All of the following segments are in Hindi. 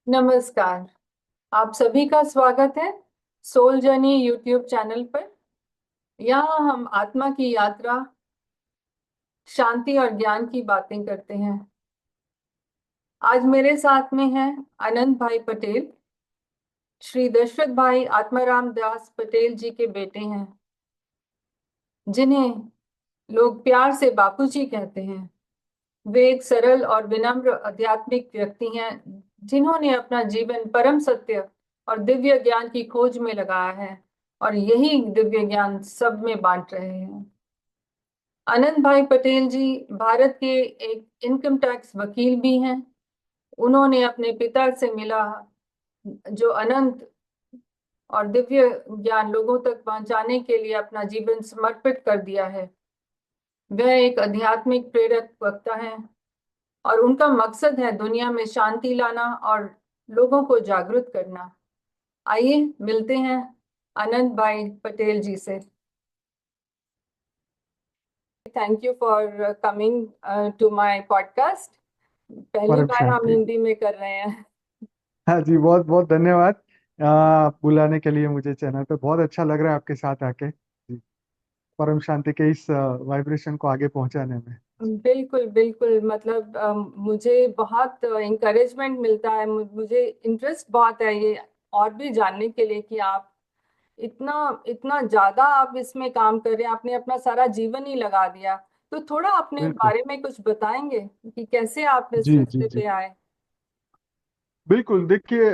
नमस्कार। आप सभी का स्वागत है सोल जर्नी यूट्यूब चैनल पर। यहाँ हम आत्मा की यात्रा, शांति और ज्ञान की बातें करते हैं। आज मेरे साथ में हैं अनंत भाई पटेल। श्री दशरथ भाई आत्माराम दास पटेल जी के बेटे हैं, जिन्हें लोग प्यार से बापूजी कहते हैं। वे एक सरल और विनम्र आध्यात्मिक व्यक्ति हैं, जिन्होंने अपना जीवन परम सत्य और दिव्य ज्ञान की खोज में लगाया है और यही दिव्य ज्ञान सब में बांट रहे हैं। अनंत भाई पटेल जी भारत के एक इनकम टैक्स वकील भी हैं। उन्होंने अपने पिता से मिला जो अनंत और दिव्य ज्ञान लोगों तक पहुंचाने के लिए अपना जीवन समर्पित कर दिया है। वह एक आध्यात्मिक प्रेरक वक्ता है और उनका मकसद है दुनिया में शांति लाना और लोगों को जागरूक करना। आइए मिलते हैं अनंत भाई पटेल जी से। Thank you for coming to my podcast. पहली परम बार हम शांति। हिंदी में कर रहे हैं। हाँ जी, बहुत बहुत धन्यवाद बुलाने के लिए मुझे चैनल पे। बहुत अच्छा लग रहा है आपके साथ आके जी। परम शांति के इस वाइब्रेशन को आगे पहुंचाने में। बिल्कुल बिल्कुल, मतलब मुझे बहुत इंकरेजमेंट मिलता है। मुझे इंटरेस्ट बहुत है ये और भी जानने के लिए कि आप इतना इतना ज्यादा आप इसमें काम कर रहे हैं। आपने अपना सारा जीवन ही लगा दिया। तो थोड़ा अपने बिल्कुल। बारे में कुछ बताएंगे कि कैसे आप इस जी जी रास्ते जी। पे आए। बिल्कुल, देखिए,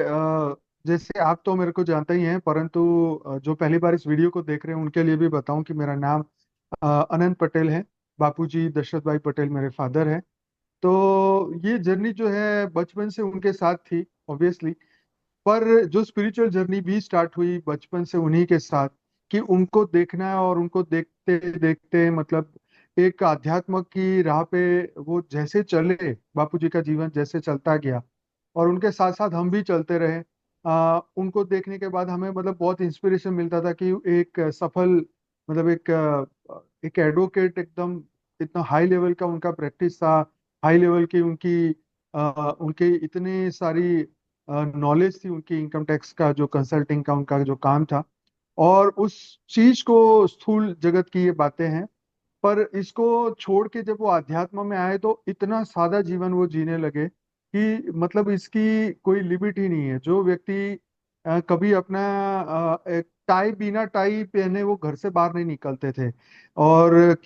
जैसे आप तो मेरे को जानते ही हैं, परंतु जो पहली बार इस वीडियो को देख रहे हैं उनके लिए भी बताऊं कि मेरा नाम अनंत पटेल है। बापूजी दशरथ भाई पटेल मेरे फादर है। तो ये जर्नी जो है बचपन से उनके साथ थी, ऑब्वियसली। पर जो स्पिरिचुअल जर्नी भी स्टार्ट हुई बचपन से उन्हीं के साथ, कि उनको देखना और उनको देखते देखते मतलब एक आध्यात्म की राह पे वो जैसे चले, बापूजी का जीवन जैसे चलता गया और उनके साथ साथ हम भी चलते रहे। उनको देखने के बाद हमें मतलब बहुत इंस्पिरेशन मिलता था कि एक सफल, मतलब एक एडवोकेट एकदम इतना हाई लेवल का उनका प्रैक्टिस था। हाई लेवल की उनके इतने सारी नॉलेज थी, उनकी इनकम टैक्स का जो कंसल्टिंग का उनका जो काम था। और उस चीज को, स्थूल जगत की ये बातें हैं, पर इसको छोड़ के जब वो अध्यात्म में आए तो इतना सादा जीवन वो जीने लगे कि मतलब इसकी कोई लिमिट ही नहीं है। जो व्यक्ति कभी अपना एक टाई, बिना टाई पहने वो घर से बाहर नहीं निकलते थे। और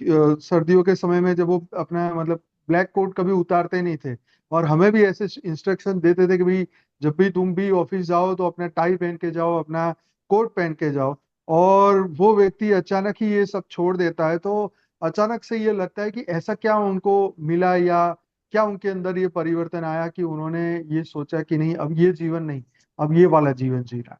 सर्दियों के समय में जब वो अपना मतलब ब्लैक कोट कभी उतारते नहीं थे। और हमें भी ऐसे इंस्ट्रक्शन देते थे कि भाई, जब भी तुम भी ऑफिस जाओ तो अपना टाई पहन के जाओ, अपना कोट पहन के जाओ। और वो व्यक्ति अचानक ही ये सब छोड़ देता है तो अचानक से ये लगता है कि ऐसा क्या उनको मिला, या क्या उनके अंदर ये परिवर्तन आया कि उन्होंने ये सोचा कि नहीं, अब ये जीवन नहीं, अब ये वाला जीवन जी रहा है।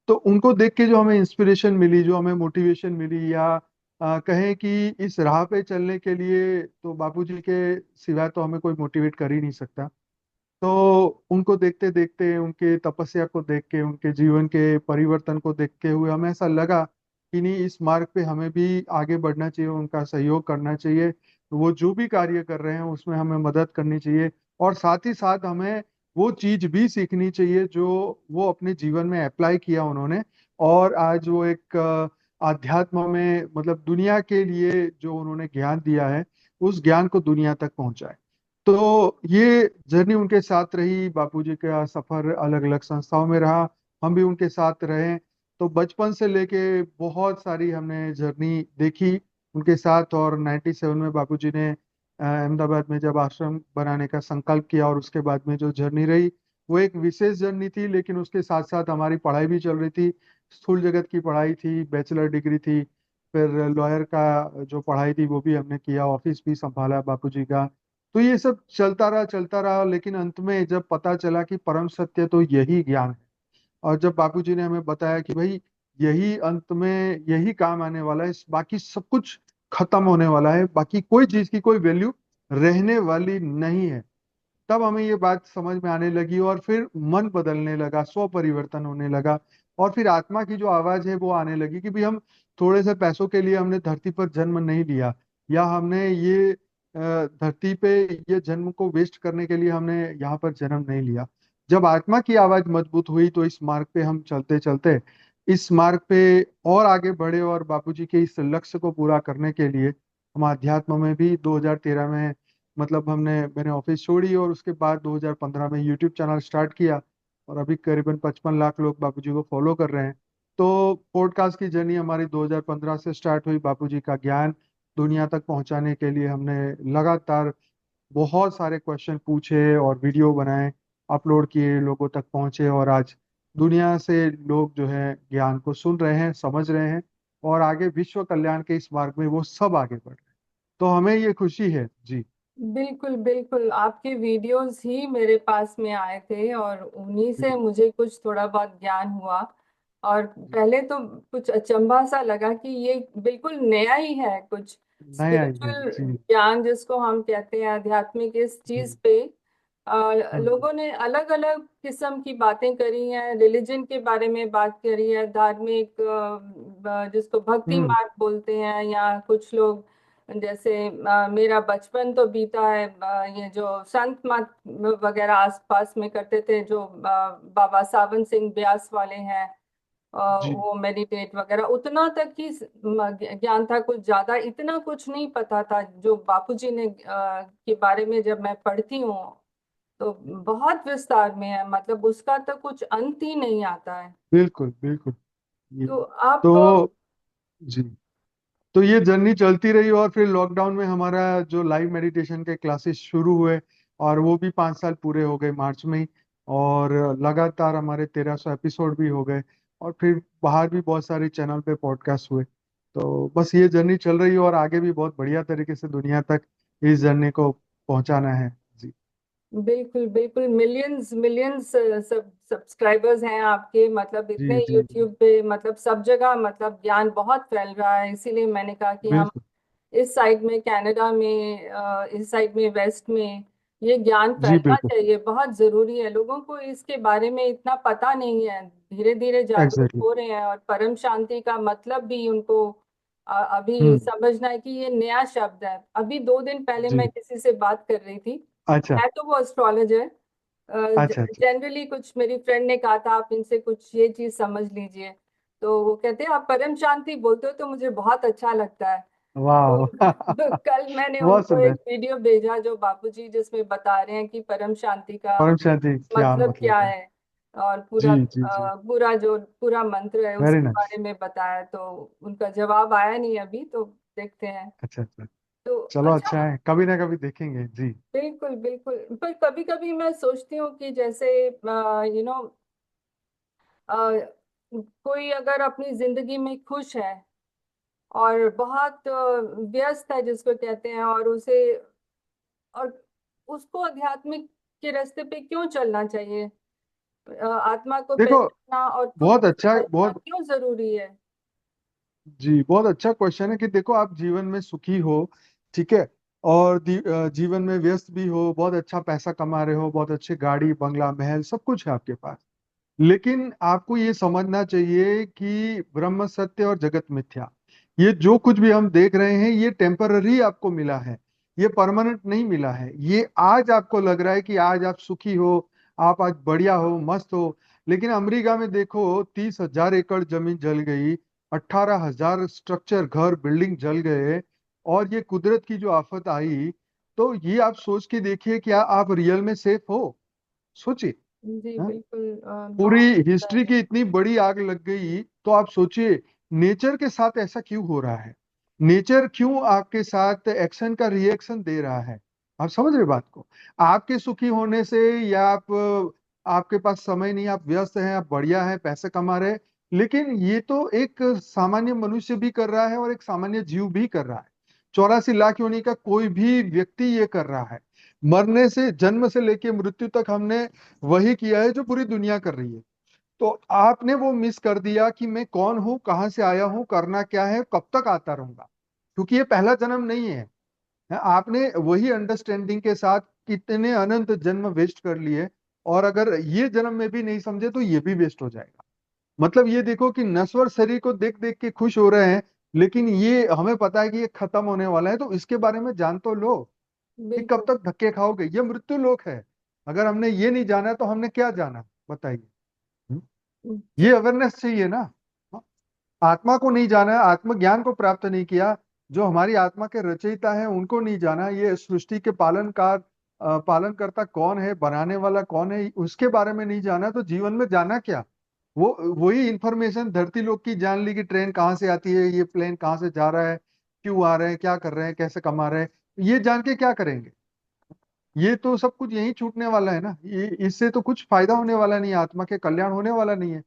तो उनको देख के जो हमें इंस्पिरेशन मिली, जो हमें मोटिवेशन मिली, या कहें कि इस राह पे चलने के लिए, तो बापूजी के सिवाय तो हमें कोई मोटिवेट कर ही नहीं सकता। तो उनको देखते देखते, उनके तपस्या को देख के, उनके जीवन के परिवर्तन को देखते हुए हमें ऐसा लगा कि नहीं, इस मार्ग पे हमें भी आगे बढ़ना चाहिए, उनका सहयोग करना चाहिए। वो जो भी कार्य कर रहे हैं उसमें हमें मदद करनी चाहिए। और साथ ही साथ हमें वो चीज भी सीखनी चाहिए जो वो अपने जीवन में अप्लाई किया उन्होंने। और आज वो एक आध्यात्म में, मतलब दुनिया के लिए जो उन्होंने ज्ञान दिया है, उस ज्ञान को दुनिया तक पहुंचाए। तो ये जर्नी उनके साथ रही, बापूजी का सफर अलग अलग संस्थाओं में रहा, हम भी उनके साथ रहे। तो बचपन से लेके बहुत सारी हमने जर्नी देखी उनके साथ। और 97 में बापूजी ने अहमदाबाद में जब आश्रम बनाने का संकल्प किया, और उसके बाद में जो जर्नी रही वो एक विशेष जर्नी थी। लेकिन उसके साथ साथ हमारी पढ़ाई भी चल रही थी। स्थूल जगत की पढ़ाई थी, बैचलर डिग्री थी। फिर लॉयर का जो पढ़ाई थी वो भी हमने किया, ऑफिस भी संभाला बापूजी का। तो ये सब चलता रहा, लेकिन अंत में जब पता चला कि परम सत्य तो यही ज्ञान है, और जब बापूजी ने हमें बताया कि भाई यही अंत में यही काम आने वाला है, बाकी सब कुछ खत्म होने वाला है, बाकी कोई चीज की कोई वैल्यू रहने वाली नहीं है, तब हमें ये बात समझ में आने लगी। और फिर मन बदलने लगा, स्व परिवर्तन होने लगा। और फिर आत्मा की जो आवाज है वो आने लगी कि भाई, हम थोड़े से पैसों के लिए हमने धरती पर जन्म नहीं लिया, या हमने धरती पे ये जन्म को वेस्ट करने के लिए हमने यहाँ पर जन्म नहीं लिया। जब आत्मा की आवाज मजबूत हुई तो इस मार्ग पे हम चलते चलते इस मार्ग पे और आगे बढ़े, और बापूजी के इस लक्ष्य को पूरा करने के लिए हम अध्यात्म में भी 2013 में, मतलब मैंने ऑफिस छोड़ी और उसके बाद 2015 में यूट्यूब चैनल स्टार्ट किया। और अभी करीबन 55 लाख लोग बापूजी को फॉलो कर रहे हैं। तो पॉडकास्ट की जर्नी हमारी 2015 से स्टार्ट हुई। बापूजी का ज्ञान दुनिया तक पहुंचाने के लिए हमने लगातार बहुत सारे क्वेश्चन पूछे और वीडियो बनाए, अपलोड किए, लोगों तक पहुंचे, और आज दुनिया से लोग जो है ज्ञान को सुन रहे हैं, समझ रहे हैं, और आगे विश्व कल्याण के इस मार्ग में वो सब आगे बढ़ रहे हैं। तो हमें ये खुशी है जी। बिल्कुल बिल्कुल, आपके वीडियोस ही मेरे पास में आए थे और उन्हीं से जी मुझे कुछ थोड़ा बहुत ज्ञान हुआ। और जी। पहले तो कुछ अचंभा सा लगा कि ये बिल्कुल नया ही है, कुछ नए आई है स्पिरिचुअल जी। ज्ञान जिसको हम कहते हैं, आध्यात्मिक इस चीज हम्म, पे हम्म, लोगों ने अलग अलग किस्म की बातें करी हैं, रिलीजन के बारे में बात करी है, धार्मिक जिसको भक्ति हम्म, मार्ग बोलते हैं, या कुछ लोग जैसे मेरा बचपन तो बीता है ये जो संत मत वगैरह आसपास में करते थे, जो बाबा सावन सिंह ब्यास वाले हैं, जी वो मेडिटेट वगैरह, उतना तक ही ज्ञान था, कुछ ज्यादा इतना कुछ नहीं पता था। जो बापूजी ने के बारे में जब मैं पढ़ती हूँ तो बहुत विस्तार में है, मतलब उसका तो कुछ अंत ही नहीं आता है। बिल्कुल बिल्कुल। ये तो आप तो जी, तो ये जर्नी चलती रही और फिर लॉकडाउन में हमारा जो लाइव मेडिटेशन के क्लासेस शुरू हुए, और वो भी 5 साल पूरे हो गए मार्च में ही। और लगातार हमारे 1300 एपिसोड भी हो गए, और फिर बाहर भी बहुत सारे चैनल पे पॉडकास्ट हुए। तो बस ये जर्नी चल रही है, और आगे भी बहुत बढ़िया तरीके से दुनिया तक इस जर्नी को पहुंचाना है जी। बिल्कुल बिल्कुल, मिलियंस मिलियंस सब सब्सक्राइबर्स हैं आपके, मतलब जी इतने जी जी। यूट्यूब पे, मतलब सब जगह, मतलब ज्ञान बहुत फैल रहा है। इसीलिए मैंने कहा कि हम बिल्कुल। इस साइड में, कनाडा में, इस साइड में, वेस्ट में, ये ज्ञान जी फैलना बिल्कुल। चाहिए, बहुत जरूरी है। लोगों को इसके बारे में इतना पता नहीं है, धीरे धीरे जागरूक एग्जैक्टली। हो रहे हैं, और परम शांति का मतलब भी उनको अभी हम्म। समझना है कि ये नया शब्द है। अभी 2 दिन पहले मैं जी। किसी से बात कर रही थी, अच्छा है तो वो एस्ट्रोलॉजर। अच्छा अच्छा। जनरली कुछ मेरी फ्रेंड ने कहा था आप इनसे कुछ ये चीज समझ लीजिए। तो वो कहते हैं आप परम शांति बोलते हो तो मुझे बहुत अच्छा लगता है। वाह तो कल मैंने बहुत उनको एक सुंदर। वीडियो भेजा जो बापूजी जिसमें बता रहे हैं कि परम शांति का परम शांति क्या मतलब मतलब क्या है? है, और जी पूरा जी जी। पूरा जो पूरा मंत्र है वेरी उसके नाइस। बारे में बताया। तो उनका जवाब आया नहीं अभी, तो देखते हैं। अच्छा अच्छा। तो चलो अच्छा, अच्छा है, कभी ना कभी देखेंगे जी। बिल्कुल बिल्कुल। पर कभी कभी मैं सोचती हूँ कि जैसे कोई अगर अपनी जिंदगी में खुश है और बहुत व्यस्त है जिसको कहते हैं, और उसको आध्यात्मिक के रास्ते पे क्यों चलना चाहिए? आत्मा को देखो, पहचानना और खुद बहुत को अच्छा, समझना बहुत क्यों जरूरी है? जी, बहुत अच्छा क्वेश्चन है कि देखो आप जीवन में सुखी हो, ठीक है, और जीवन में व्यस्त भी हो, बहुत अच्छा पैसा कमा रहे हो, बहुत अच्छे गाड़ी बंगला महल सब कुछ है आपके पास, लेकिन आपको ये समझना चाहिए कि ब्रह्म सत्य और जगत मिथ्या, ये जो कुछ भी हम देख रहे हैं ये टेम्पररी आपको मिला है, ये परमानेंट नहीं मिला है। ये आज आपको लग रहा है कि आज आप सुखी हो, आप आज बढ़िया हो, मस्त हो, लेकिन अमेरिका में देखो 30,000 एकड़ जमीन जल गई, 18,000 स्ट्रक्चर घर बिल्डिंग जल गए, और ये कुदरत की जो आफत आई। तो ये आप सोच के देखिए, क्या आप रियल में सेफ हो? सोचिए। जी हाँ? बिल्कुल, पूरी बहुत होता हिस्ट्री है। की इतनी बड़ी आग लग गई, तो आप सोचिए नेचर के साथ ऐसा क्यों हो रहा है? नेचर क्यों आपके साथ एक्शन का रिएक्शन दे रहा है? आप समझ रहे बात को? आपके सुखी होने से, या आपके पास समय नहीं, आप व्यस्त हैं, आप बढ़िया हैं, पैसे कमा रहे हैं, लेकिन ये तो एक सामान्य मनुष्य भी कर रहा है और एक सामान्य जीव भी कर रहा है। 84 लाख योनि का कोई भी व्यक्ति ये कर रहा है। मरने से, जन्म से लेके मृत्यु तक हमने वही किया है जो पूरी दुनिया कर रही है। तो आपने वो मिस कर दिया कि मैं कौन हूं, कहां से आया हूं, करना क्या है, कब तक आता रहूंगा, क्योंकि ये पहला जन्म नहीं है। आपने वही अंडरस्टैंडिंग के साथ कितने अनंत जन्म वेस्ट कर लिए, और अगर ये जन्म में भी नहीं समझे तो ये भी वेस्ट हो जाएगा। मतलब ये देखो कि नश्वर शरीर को देख देख के खुश हो रहे हैं, लेकिन ये हमें पता है कि ये खत्म होने वाला है, तो इसके बारे में जान तो लो कि कब बिल्कुल तक धक्के खाओगे। ये मृत्यु लोक है। अगर हमने ये नहीं जाना तो हमने क्या जाना, बताइए। हम्म? ये जी। अवेयरनेस चाहिए ना। हाँ, आत्मा को नहीं जाना, आत्मज्ञान को प्राप्त नहीं किया, जो हमारी आत्मा के रचयिता है उनको नहीं जाना, ये सृष्टि के पालनकर्ता कौन है, बनाने वाला कौन है, उसके बारे में नहीं जाना, तो जीवन में जाना क्या। वो वही इंफॉर्मेशन धरती लोग की जान ली कि ट्रेन कहाँ से आती है, ये प्लेन कहाँ से जा रहा है, क्यों आ रहे हैं, क्या कर रहे हैं, कैसे कमा रहे हैं, ये जान के क्या करेंगे। ये तो सब कुछ यही छूटने वाला है ना, ये इससे तो कुछ फायदा होने वाला नहीं है, आत्मा के कल्याण होने वाला नहीं है।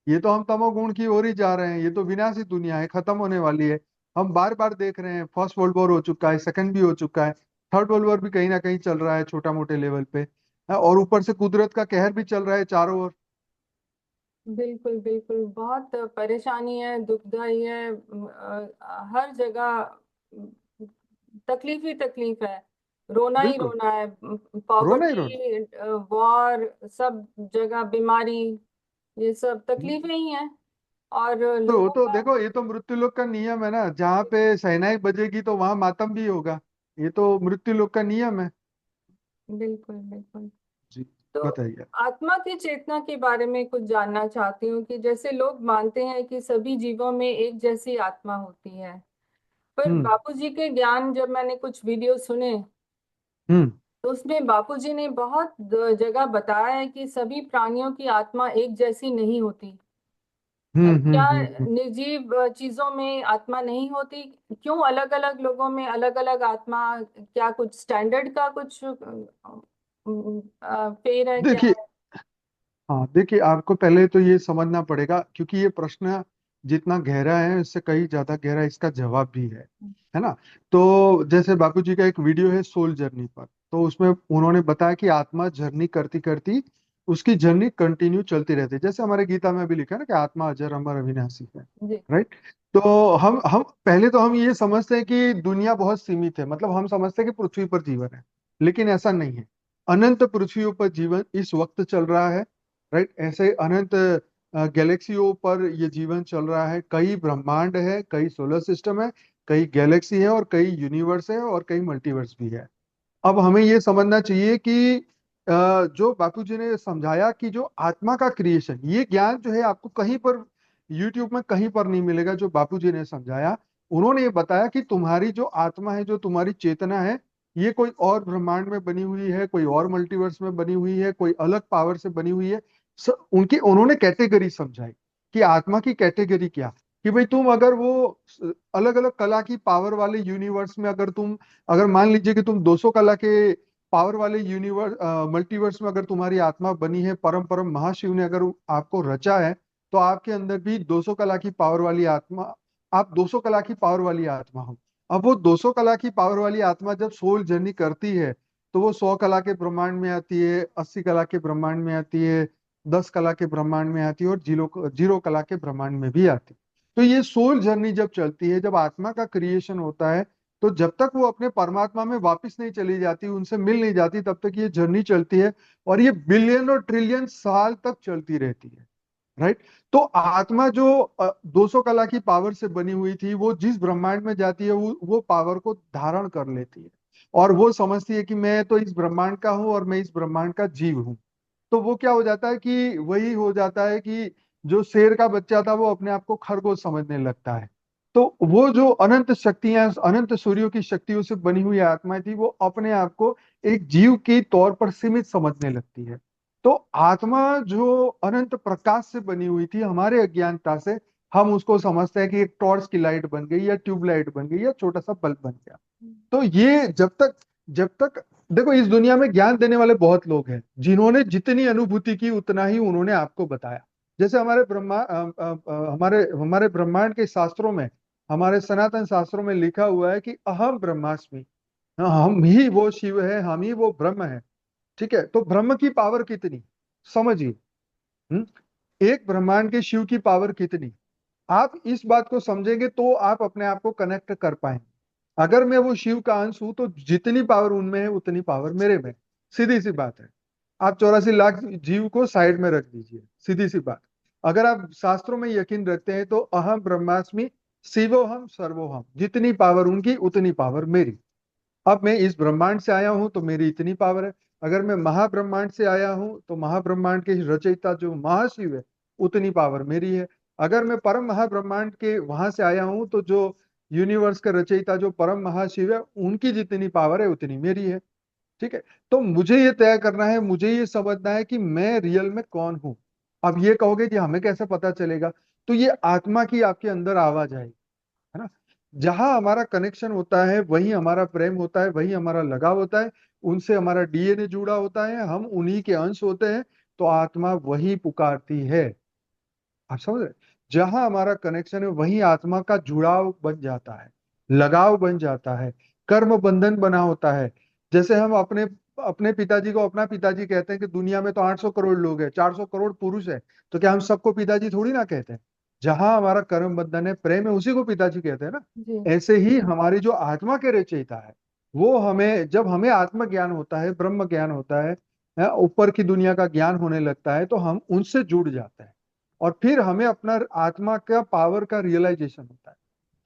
ये तो हम तमोगुण की ओर ही जा रहे हैं, ये तो विनाशी दुनिया है, खत्म होने वाली है। हम बार बार देख रहे हैं, फर्स्ट वर्ल्ड वॉर हो चुका है, सेकंड भी हो चुका है, थर्ड वर्ल्ड वॉर भी कहीं ना कहीं चल रहा है छोटा मोटे लेवल पे। और ऊपर से कुदरत का कहर भी चल रहा है चारों ओर। बिल्कुल बिल्कुल, बहुत परेशानी है, दुखदाई है, हर जगह तकलीफ ही तकलीफ है, रोना ही बिल्कुल, रोना है। रोना ही रोना। पॉवर्टी, वॉर, सब जगह बीमारी, ये सब हम्म। तकलीफें ही हैं। और तो वो लोगों तो का। देखो, ये तो मृत्यु लोक का नियम है ना, जहाँ पे शहनाई बजेगी तो वहां मातम भी होगा। ये तो मृत्यु लोक का नियम है। बिल्कुल बिल्कुल। जी, तो बताइए। आत्मा की चेतना के बारे में कुछ जानना चाहती हूँ कि जैसे लोग मानते हैं कि सभी जीवों में एक जैसी आत्मा होती है, पर हम्म। बापूजी के ज्ञान जब मैंने कुछ वीडियो सुने, हम्म। तो उसमें बापूजी ने बहुत जगह बताया है कि सभी प्राणियों की आत्मा एक जैसी नहीं होती। क्या निर्जीव चीजों में आत्मा नहीं होती? क्यों अलग अलग लोगों में अलग अलग आत्मा? क्या कुछ स्टैंडर्ड का कुछ पेड़ है क्या देखिए, है? हाँ देखिए, आपको पहले तो ये समझना पड़ेगा, क्योंकि ये प्रश्न जितना गहरा है उससे कहीं ज्यादा गहरा इसका जवाब भी है ना। तो जैसे बापूजी का एक वीडियो है सोल जर्नी पर, तो उसमें उन्होंने बताया कि आत्मा जर्नी करती करती उसकी जर्नी कंटिन्यू चलती रहती है, जैसे हमारे गीता में भी लिखा है ना कि आत्मा अजर अमर अविनाशी है। जी। राइट। तो हम पहले तो हम ये समझते हैं कि दुनिया बहुत सीमित है, मतलब हम समझते हैं कि पृथ्वी पर जीवन है, लेकिन ऐसा नहीं है। अनंत पृथ्वियों पर जीवन इस वक्त चल रहा है। राइट, ऐसे अनंत गैलेक्सियों पर ये जीवन चल रहा है, कई ब्रह्मांड है, कई सोलर सिस्टम है, कई गैलेक्सी है, और कई यूनिवर्स है, और कई मल्टीवर्स भी है। अब हमें ये समझना चाहिए कि जो बापूजी ने समझाया कि जो आत्मा का क्रिएशन, ये ज्ञान जो है आपको कहीं पर यूट्यूब में कहीं पर नहीं मिलेगा। जो बापूजी ने समझाया, उन्होंने ये बताया कि तुम्हारी जो आत्मा है, जो तुम्हारी चेतना है, ये कोई और ब्रह्मांड में बनी हुई है, कोई और मल्टीवर्स में बनी हुई है, कोई अलग पावर से बनी हुई है। उनकी उन्होंने कैटेगरी समझाई कि आत्मा की कैटेगरी क्या, कि भाई तुम अगर वो अलग अलग कला की पावर वाले यूनिवर्स में, अगर मान लीजिए कि तुम 200 कला के पावर वाले यूनिवर्स मल्टीवर्स में अगर तुम्हारी आत्मा बनी है, परम परम महाशिव ने अगर आपको रचा है, तो आपके अंदर भी 200 कला की पावर वाली आत्मा, आप 200 कला की पावर वाली आत्मा हो। अब वो 200 कला की पावर वाली आत्मा जब सोल जर्नी करती है, तो वो 100 कला के ब्रह्मांड में आती है, 80 कला के ब्रह्मांड में आती है, 10 कला के ब्रह्मांड में आती है, और जीरो जीरो कला के ब्रह्मांड में भी आती है। तो ये सोल जर्नी जब चलती है, जब आत्मा का क्रिएशन होता है, तो जब तक वो अपने परमात्मा में वापस नहीं चली जाती, उनसे मिल नहीं जाती, तब तक ये जर्नी चलती है। और ये बिलियन और ट्रिलियन साल तक चलती रहती है। राइट। तो आत्मा जो 200 कला की पावर से बनी हुई थी, वो जिस ब्रह्मांड में जाती है, वो पावर को धारण कर लेती है, और वो समझती है कि मैं तो इस ब्रह्मांड का हूँ, और मैं इस ब्रह्मांड का जीव हूँ। तो वो क्या हो जाता है कि वही हो जाता है कि जो शेर का बच्चा था वो अपने आप को खरगोश समझने लगता है। तो वो जो अनंत शक्तियां, अनंत सूर्यों की शक्तियों से बनी हुई आत्माएं थी, वो अपने आप को एक जीव के तौर पर सीमित समझने लगती है। तो आत्मा जो अनंत प्रकाश से बनी हुई थी, हमारे अज्ञानता से हम उसको समझते हैं कि एक टॉर्च की लाइट बन गई, या ट्यूबलाइट बन गई, या छोटा सा बल्ब बन गया। तो ये जब तक देखो, इस दुनिया में ज्ञान देने वाले बहुत लोग हैं, जिन्होंने जितनी अनुभूति की उतना ही उन्होंने आपको बताया। जैसे हमारे हमारे ब्रह्मांड के शास्त्रों में, हमारे सनातन शास्त्रों में लिखा हुआ है कि अहम ब्रह्मास्मि, हम ही वो शिव है, हम ही वो ब्रह्म है। ठीक है, तो ब्रह्म की पावर कितनी, समझिए। हम्म? एक ब्रह्मांड के शिव की पावर कितनी, आप इस बात को समझेंगे तो आप अपने आप को कनेक्ट कर पाएंगे। अगर मैं वो शिव का अंश हूं, तो जितनी पावर उनमें है उतनी पावर मेरे में। सीधी सी बात है। आप 84 लाख जीव को साइड में रख दीजिए, सीधी सी बात। अगर आप शास्त्रों में यकीन रखते हैं, तो अहम ब्रह्मास्मि शिवोहम सर्वोहम, जितनी पावर उनकी उतनी पावर मेरी। अब मैं इस ब्रह्मांड से आया हूं, तो मेरी इतनी पावर है। अगर मैं महाब्रह्मांड से आया हूं तो महाब्रह्मांड के रचयिता जो महाशिव है उतनी पावर मेरी है। अगर मैं परम महाब्रह्मांड के वहां से आया हूं तो जो यूनिवर्स का रचयिता जो परम महाशिव है उनकी जितनी पावर है उतनी मेरी है। ठीक है। तो मुझे ये तय करना है, मुझे ये समझना है कि मैं रियल में कौन हूं। अब ये कहोगे कि हमें कैसे पता चलेगा, तो ये आत्मा की आपके अंदर आवाज आएगी, है ना। जहां हमारा कनेक्शन होता है वही हमारा प्रेम होता है, वही हमारा लगाव होता है, उनसे हमारा डीएनए जुड़ा होता है, हम उन्हीं के अंश होते हैं। तो आत्मा वही पुकारती है। आप समझ रहे। जहां हमारा कनेक्शन है वही आत्मा का जुड़ाव बन जाता है, लगाव बन जाता है, कर्म बंधन बना होता है। जैसे हम अपने अपने पिताजी को अपना पिताजी कहते हैं कि दुनिया में तो 800 करोड़ लोग हैं, 400 करोड़ पुरुष है, तो क्या हम सबको पिताजी थोड़ी ना कहते हैं। जहां हमारा कर्म बंधन है, प्रेम है, उसी को पिताजी कहते हैं ना। जी। ऐसे ही हमारी जो आत्मा के रचयिता है वो हमें, जब हमें आत्मज्ञान होता है, ब्रह्म ज्ञान होता है, ऊपर की दुनिया का ज्ञान होने लगता है, तो हम उनसे जुड़ जाते हैं। और फिर हमें अपना आत्मा का पावर का रियलाइजेशन होता है।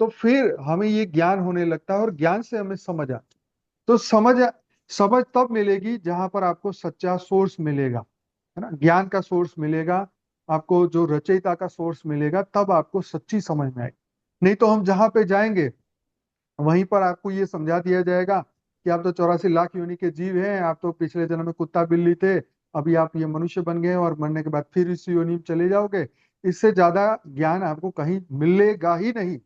तो फिर हमें ये ज्ञान होने लगता है और ज्ञान से हमें समझ आती है। तो समझ समझ तब मिलेगी जहां पर आपको सच्चा सोर्स मिलेगा, है ना, ज्ञान का सोर्स मिलेगा, आपको जो रचयिता का सोर्स मिलेगा, तब आपको सच्ची समझ में आएगी। नहीं तो हम जहां पे जाएंगे वहीं पर आपको ये समझा दिया जाएगा कि आप तो 84 लाख योनि के जीव हैं, आप तो पिछले जन्म में कुत्ता बिल्ली थे, अभी आप ये मनुष्य बन गए और मरने के बाद फिर इस योनि में चले जाओगे। इससे ज्यादा ज्ञान आपको कहीं मिलेगा ही नहीं।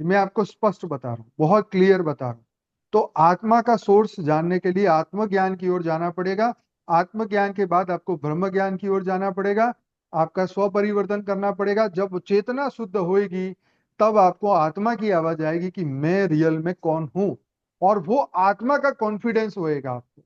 मैं आपको स्पष्ट बता रहा हूँ, बहुत क्लियर बता रहा हूँ। तो आत्मा का सोर्स जानने के लिए आत्मज्ञान की ओर जाना पड़ेगा। आत्मज्ञान के बाद आपको ब्रह्म ज्ञान की ओर जाना पड़ेगा। आपका स्व परिवर्तन करना पड़ेगा। जब चेतना शुद्ध होएगी तब आपको आत्मा की आवाज आएगी कि मैं रियल में कौन हूं। और वो आत्मा का कॉन्फिडेंस होएगा आपको,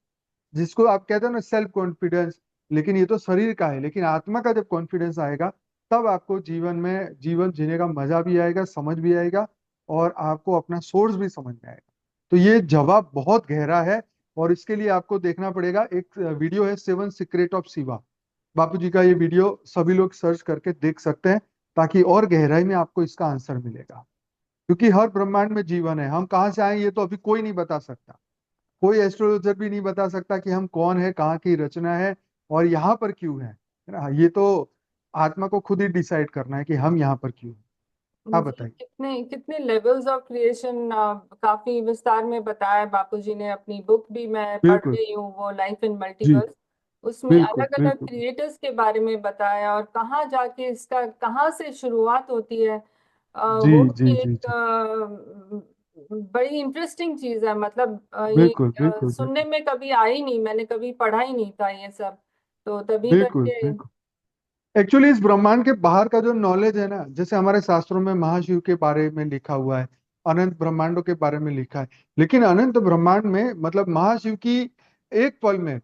जिसको आप कहते हो ना सेल्फ कॉन्फिडेंस। लेकिन ये तो शरीर का है, लेकिन आत्मा का जब कॉन्फिडेंस आएगा तब आपको जीवन में जीवन जीने का मजा भी आएगा, समझ भी आएगा, और आपको अपना सोर्स भी समझ में आएगा। तो ये जवाब बहुत गहरा है। और इसके लिए आपको देखना पड़ेगा, एक वीडियो है 7 सीक्रेट ऑफ शिवा। बापू जी का ये वीडियो सभी लोग सर्च करके देख सकते हैं, ताकि और गहराई में आपको इसका आंसर मिलेगा। क्योंकि हर ब्रह्मांड में जीवन है, हम कहाँ से आए ये तो अभी कोई नहीं बता सकता। कोई एस्ट्रोलॉजर भी नहीं बता सकता कि हम कौन है, कहाँ की रचना है, और यहाँ पर क्यों है ना। ये तो आत्मा को खुद ही डिसाइड करना है कि हम यहाँ पर क्यों हैं। आप जी, बताइए। कितने कितने लेवल्स ऑफ क्रिएशन काफी विस्तार में बताया बापूजी ने। अपनी बुक भी मैं पढ़ बिल्कुल। रही हूँ, वो लाइफ इन जी। मल्टीवर्स। उसमें बिल्कुल अलग अलग बिल्कुल। क्रिएटर्स के बारे में बताया, और कहाँ जाके इसका कहाँ से शुरुआत होती है। जी वो जी भी जी एक जी। बड़ी इंटरेस्टिंग चीज है। मतलब ये बिल्कुल बिल्कुल सुनने बिल्कुल। में कभी आई नहीं, मैंने कभी पढ़ा ही नहीं था ये सब। तो तभी बिल्कुल करके। बिल्कुल। एक्चुअली इस ब्रह्मांड के बाहर का जो नॉलेज है ना, जैसे हमारे शास्त्रों में महाशिव के बारे में लिखा हुआ है, अनंत ब्रह्मांडों के बारे में लिखा है। लेकिन अनंत ब्रह्मांड में मतलब महाशिव की एक पल में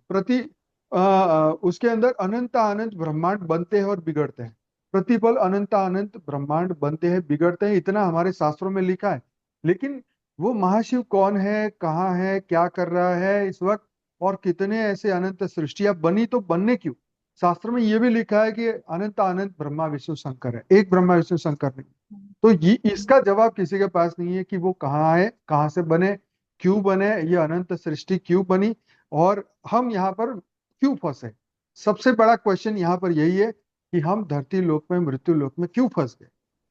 उसके अंदर अनंत अनंत ब्रह्मांड बनते हैं और बिगड़ते हैं। प्रतिपल अनंत अनंत ब्रह्मांड बनते हैं, बिगड़ते हैं, इतना हमारे शास्त्रों में लिखा है। लेकिन वो महाशिव कौन है, कहाँ है, क्या कर रहा है इस वक्त, और कितने ऐसे अनंत सृष्टियां बनी, तो बनने क्यों। शास्त्र में ये भी लिखा है कि अनंत अनंत ब्रह्मा विष्णु शंकर है, एक ब्रह्मा विष्णु शंकर नहीं। तो ये इसका जवाब किसी के पास नहीं है कि वो कहाँ है, कहाँ से बने, क्यों बने, ये अनंत सृष्टि क्यों बनी, और हम यहाँ पर क्यों फंसे। सबसे बड़ा क्वेश्चन यहाँ पर यही है कि हम धरती लोक में, मृत्यु लोक में क्यों फंस गए।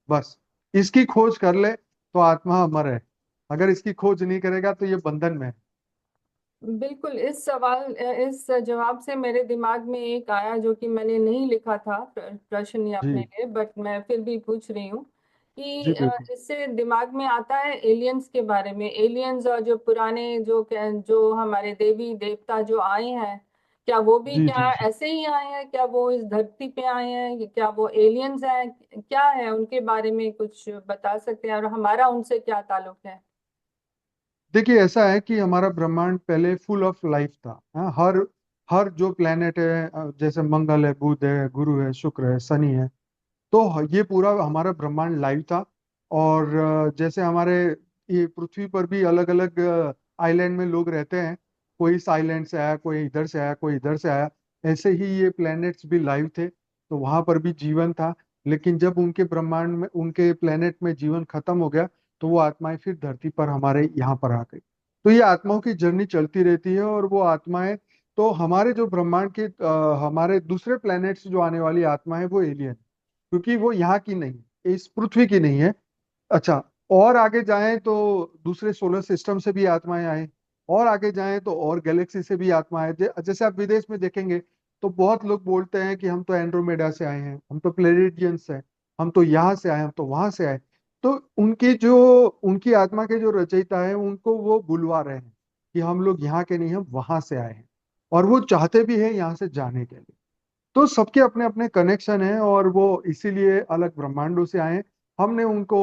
बस इसकी खोज कर ले तो आत्मा अमर है। अगर इसकी खोज नहीं करेगा तो ये बंधन में है। बिल्कुल। इस जवाब से मेरे दिमाग में एक आया, जो कि मैंने नहीं लिखा था प्रश्न ये अपने जी लिए, बट मैं फिर भी पूछ रही हूँ कि जी बिल्कुल। इससे दिमाग में आता है एलियंस के बारे में। एलियंस और जो पुराने जो हमारे देवी देवता जो आए हैं, क्या वो भी जी जी क्या जी। ऐसे ही आए हैं? क्या वो इस धरती पे आए हैं? क्या वो एलियंस हैं? क्या है उनके बारे में कुछ बता सकते हैं, और हमारा उनसे क्या ताल्लुक है? देखिए ऐसा है कि हमारा ब्रह्मांड पहले फुल ऑफ लाइफ था। हाँ, हर हर जो प्लेनेट है, जैसे मंगल है, बुध है, गुरु है, शुक्र है, शनि है, तो ये पूरा हमारा ब्रह्मांड लाइव था। और जैसे हमारे ये पृथ्वी पर भी अलग अलग आइलैंड में लोग रहते हैं, कोई इस आइलैंड से आया, कोई इधर से आया, कोई इधर से आया, ऐसे ही ये प्लैनेट्स भी लाइव थे, तो वहां पर भी जीवन था। लेकिन जब उनके ब्रह्मांड में, उनके प्लेनेट में जीवन खत्म हो गया, तो वो आत्माएं फिर धरती पर हमारे यहाँ पर आ गई। तो ये आत्माओं की जर्नी चलती रहती है, और वो आत्माएं तो हमारे जो ब्रह्मांड के हमारे दूसरे प्लैनेट्स जो आने वाली आत्मा है वो एलियन, क्योंकि वो यहाँ की नहीं, इस पृथ्वी की नहीं है। अच्छा, और आगे जाएं तो दूसरे सोलर सिस्टम से भी आत्माएं आए, और आगे जाएं तो और गैलेक्सी से भी आत्माएं जैसे आप विदेश में देखेंगे तो बहुत लोग बोलते हैं कि हम तो एंड्रोमेडा से आए हैं, हम तो प्लेनेटियंस हैं, हम तो यहाँ से आए, हम तो वहां से आए। तो उनकी आत्मा के जो रचयिता है उनको वो बुलवा रहे हैं कि हम लोग यहाँ के नहीं, हम वहां से आए हैं, और वो चाहते भी हैं यहाँ से जाने के लिए। तो सबके अपने अपने कनेक्शन हैं और वो इसीलिए अलग ब्रह्मांडों से आए हैं। हमने उनको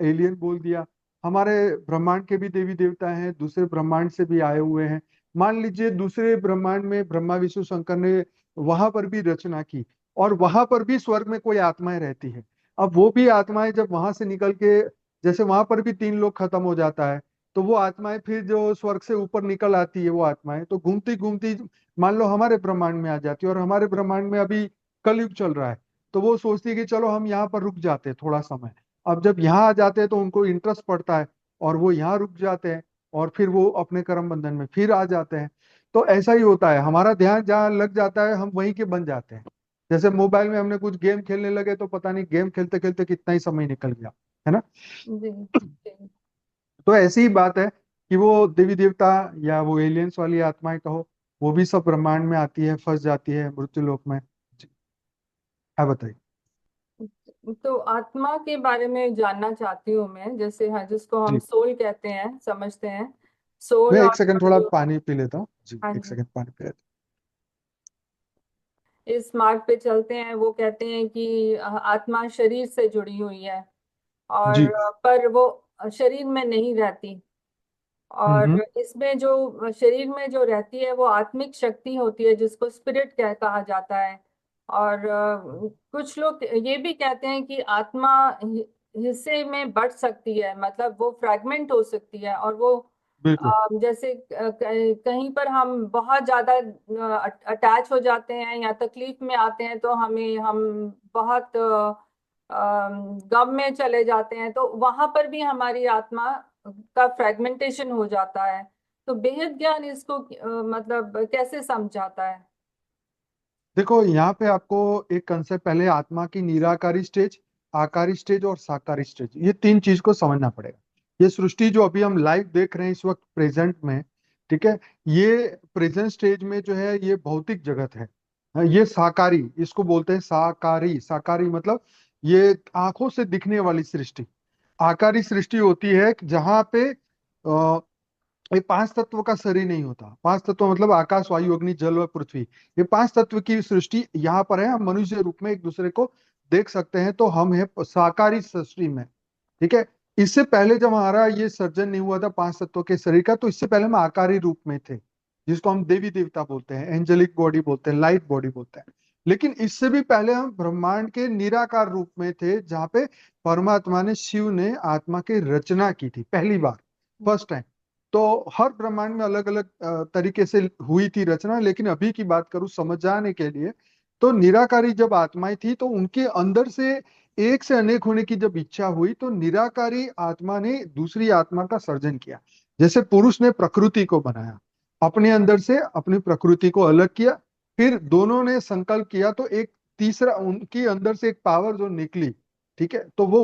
एलियन बोल दिया। हमारे ब्रह्मांड के भी देवी देवता हैं, दूसरे ब्रह्मांड से भी आए हुए हैं। मान लीजिए दूसरे ब्रह्मांड में ब्रह्मा विष्णु शंकर ने वहां पर भी रचना की, और वहां पर भी स्वर्ग में कोई आत्माएं रहती है। अब वो भी आत्माएं जब वहां से निकल के, जैसे वहां पर भी 3 लोग खत्म हो जाता है, तो वो आत्माएं फिर जो स्वर्ग से ऊपर निकल आती है वो आत्माएं तो घूमती घूमती मान लो हमारे ब्रह्मांड में आ जाती है, और हमारे ब्रह्मांड में अभी कलयुग चल रहा है, तो वो सोचती है कि चलो हम यहाँ पर रुक जाते हैं थोड़ा समय। अब जब यहाँ आ जाते हैं तो उनको इंटरेस्ट पड़ता है, और वो यहाँ रुक जाते हैं, और फिर वो अपने कर्म बंधन में फिर आ जाते हैं। तो ऐसा ही होता है, हमारा ध्यान जहाँ लग जाता है हम वहीं के बन जाते हैं। जैसे मोबाइल में हमने कुछ गेम खेलने लगे तो पता नहीं गेम खेलते खेलते कितना ही समय निकल गया, है ना। जी जी। तो ऐसी ही बात है कि वो देवी देवता या वो एलियंस वाली आत्माएं कहो, वो भी सब ब्रह्मांड में आती है, फंस जाती है मृत्यु लोक में। जी, हाँ बताइए। तो आत्मा के बारे में जानना चाहती हूँ मैं, जैसे हाँ जिसको हम जी, सोल कहते हैं, समझते हैं। सोल मैं एक सेकंड और थोड़ा जो, पानी पी लेता हूँ। जी, हाँ एक जी, सेकंड पानी पी लेता इस मार्ग पे चलते हैं, वो कहते हैं कि आत्मा शरीर से जुड़ी हुई है, हूँ। और जी। पर वो शरीर में नहीं रहती। और हम्म। इसमें जो शरीर में जो रहती है वो आत्मिक शक्ति होती है, जिसको स्पिरिट कहा जाता है। और कुछ लोग ये भी कहते हैं कि आत्मा हिस्से में बढ़ सकती है, मतलब वो फ्रैगमेंट हो सकती है, और वो बिल्कुल। जैसे कहीं पर हम बहुत ज्यादा अटैच हो जाते हैं या तकलीफ में आते हैं, तो हम बहुत गम में चले जाते हैं, तो वहां पर भी हमारी आत्मा का फ्रेगमेंटेशन हो जाता है। तो बेहद ज्ञान इसको मतलब कैसे समझाता है? देखो यहाँ पे आपको एक कंसेप्ट, पहले आत्मा की निराकारी स्टेज, आकारी स्टेज और साकारी स्टेज, ये 3 चीज को समझना पड़ेगा। ये सृष्टि जो अभी हम लाइव देख रहे हैं इस वक्त प्रेजेंट में, ठीक है, ये प्रेजेंट स्टेज में जो है ये भौतिक जगत है। ये साकारी, इसको बोलते हैं साकारी। साकारी मतलब ये आंखों से दिखने वाली सृष्टि। आकारी सृष्टि होती है जहां पे ये 5 तत्व का शरीर नहीं होता। 5 तत्व मतलब आकाश वायु अग्नि जल व पृथ्वी, ये 5 तत्व की सृष्टि यहाँ पर है। हम मनुष्य रूप में एक दूसरे को देख सकते हैं, तो हम है साकारी सृष्टि में, ठीक है। इससे पहले जब हमारा ये सर्जन नहीं हुआ था 5 तत्वों के शरीर का, तो इससे पहले हम आकारी रूप में थे, जिसको हम देवी देवता बोलते हैं, एंजेलिक बॉडी बोलते हैं, लाइट बॉडी बोलते हैं। लेकिन इससे भी पहले हम ब्रह्मांड के निराकार रूप में थे, जहाँ पे परमात्मा ने, शिव ने आत्मा की रचना की थी पहली बार, फर्स्ट टाइम। तो हर ब्रह्मांड में अलग अलग तरीके से हुई थी रचना, लेकिन अभी की बात करूं समझाने के लिए, तो निराकारी जब आत्माएं थी तो उनके अंदर से एक से अनेक होने की जब इच्छा हुई, तो निराकारी आत्मा ने दूसरी आत्मा का सर्जन किया। जैसे पुरुष ने प्रकृति को बनाया, अपने अंदर से अपनी प्रकृति को अलग किया, फिर दोनों ने संकल्प किया तो एक तीसरा उनकी अंदर से एक पावर जो निकली, ठीक है, तो वो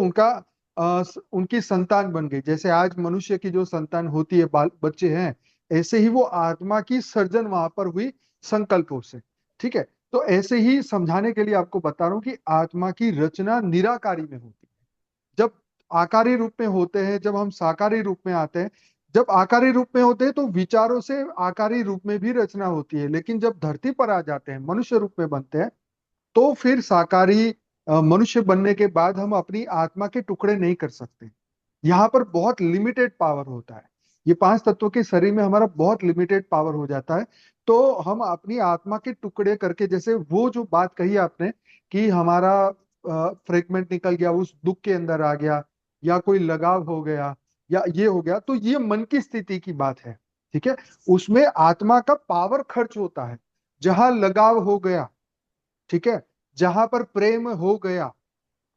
उनकी संतान बन गई। जैसे आज मनुष्य की जो संतान होती है, बाल बच्चे हैं, ऐसे ही वो आत्मा की सर्जन वहां पर हुई संकल्पों से, ठीक है। तो ऐसे ही समझाने के लिए आपको बता रहा हूँ कि आत्मा की रचना निराकारी में होती है। जब आकारी रूप में होते हैं, जब हम साकारी रूप में आते हैं, जब आकारी रूप में होते हैं तो विचारों से आकारी रूप में भी रचना होती है, लेकिन जब धरती पर आ जाते हैं, मनुष्य रूप में बनते हैं, तो फिर साकारी मनुष्य बनने के बाद हम अपनी आत्मा के टुकड़े नहीं कर सकते। यहाँ पर बहुत लिमिटेड पावर होता है। ये 5 तत्वों के शरीर में हमारा बहुत लिमिटेड पावर हो जाता है। तो हम अपनी आत्मा के टुकड़े करके, जैसे वो जो बात कही आपने कि हमारा फ्रेगमेंट निकल गया, उस दुख के अंदर आ गया, या कोई लगाव हो गया, या ये हो गया, तो ये मन की स्थिति की बात है, ठीक है। उसमें आत्मा का पावर खर्च होता है। जहां लगाव हो गया, ठीक है, जहां पर प्रेम हो गया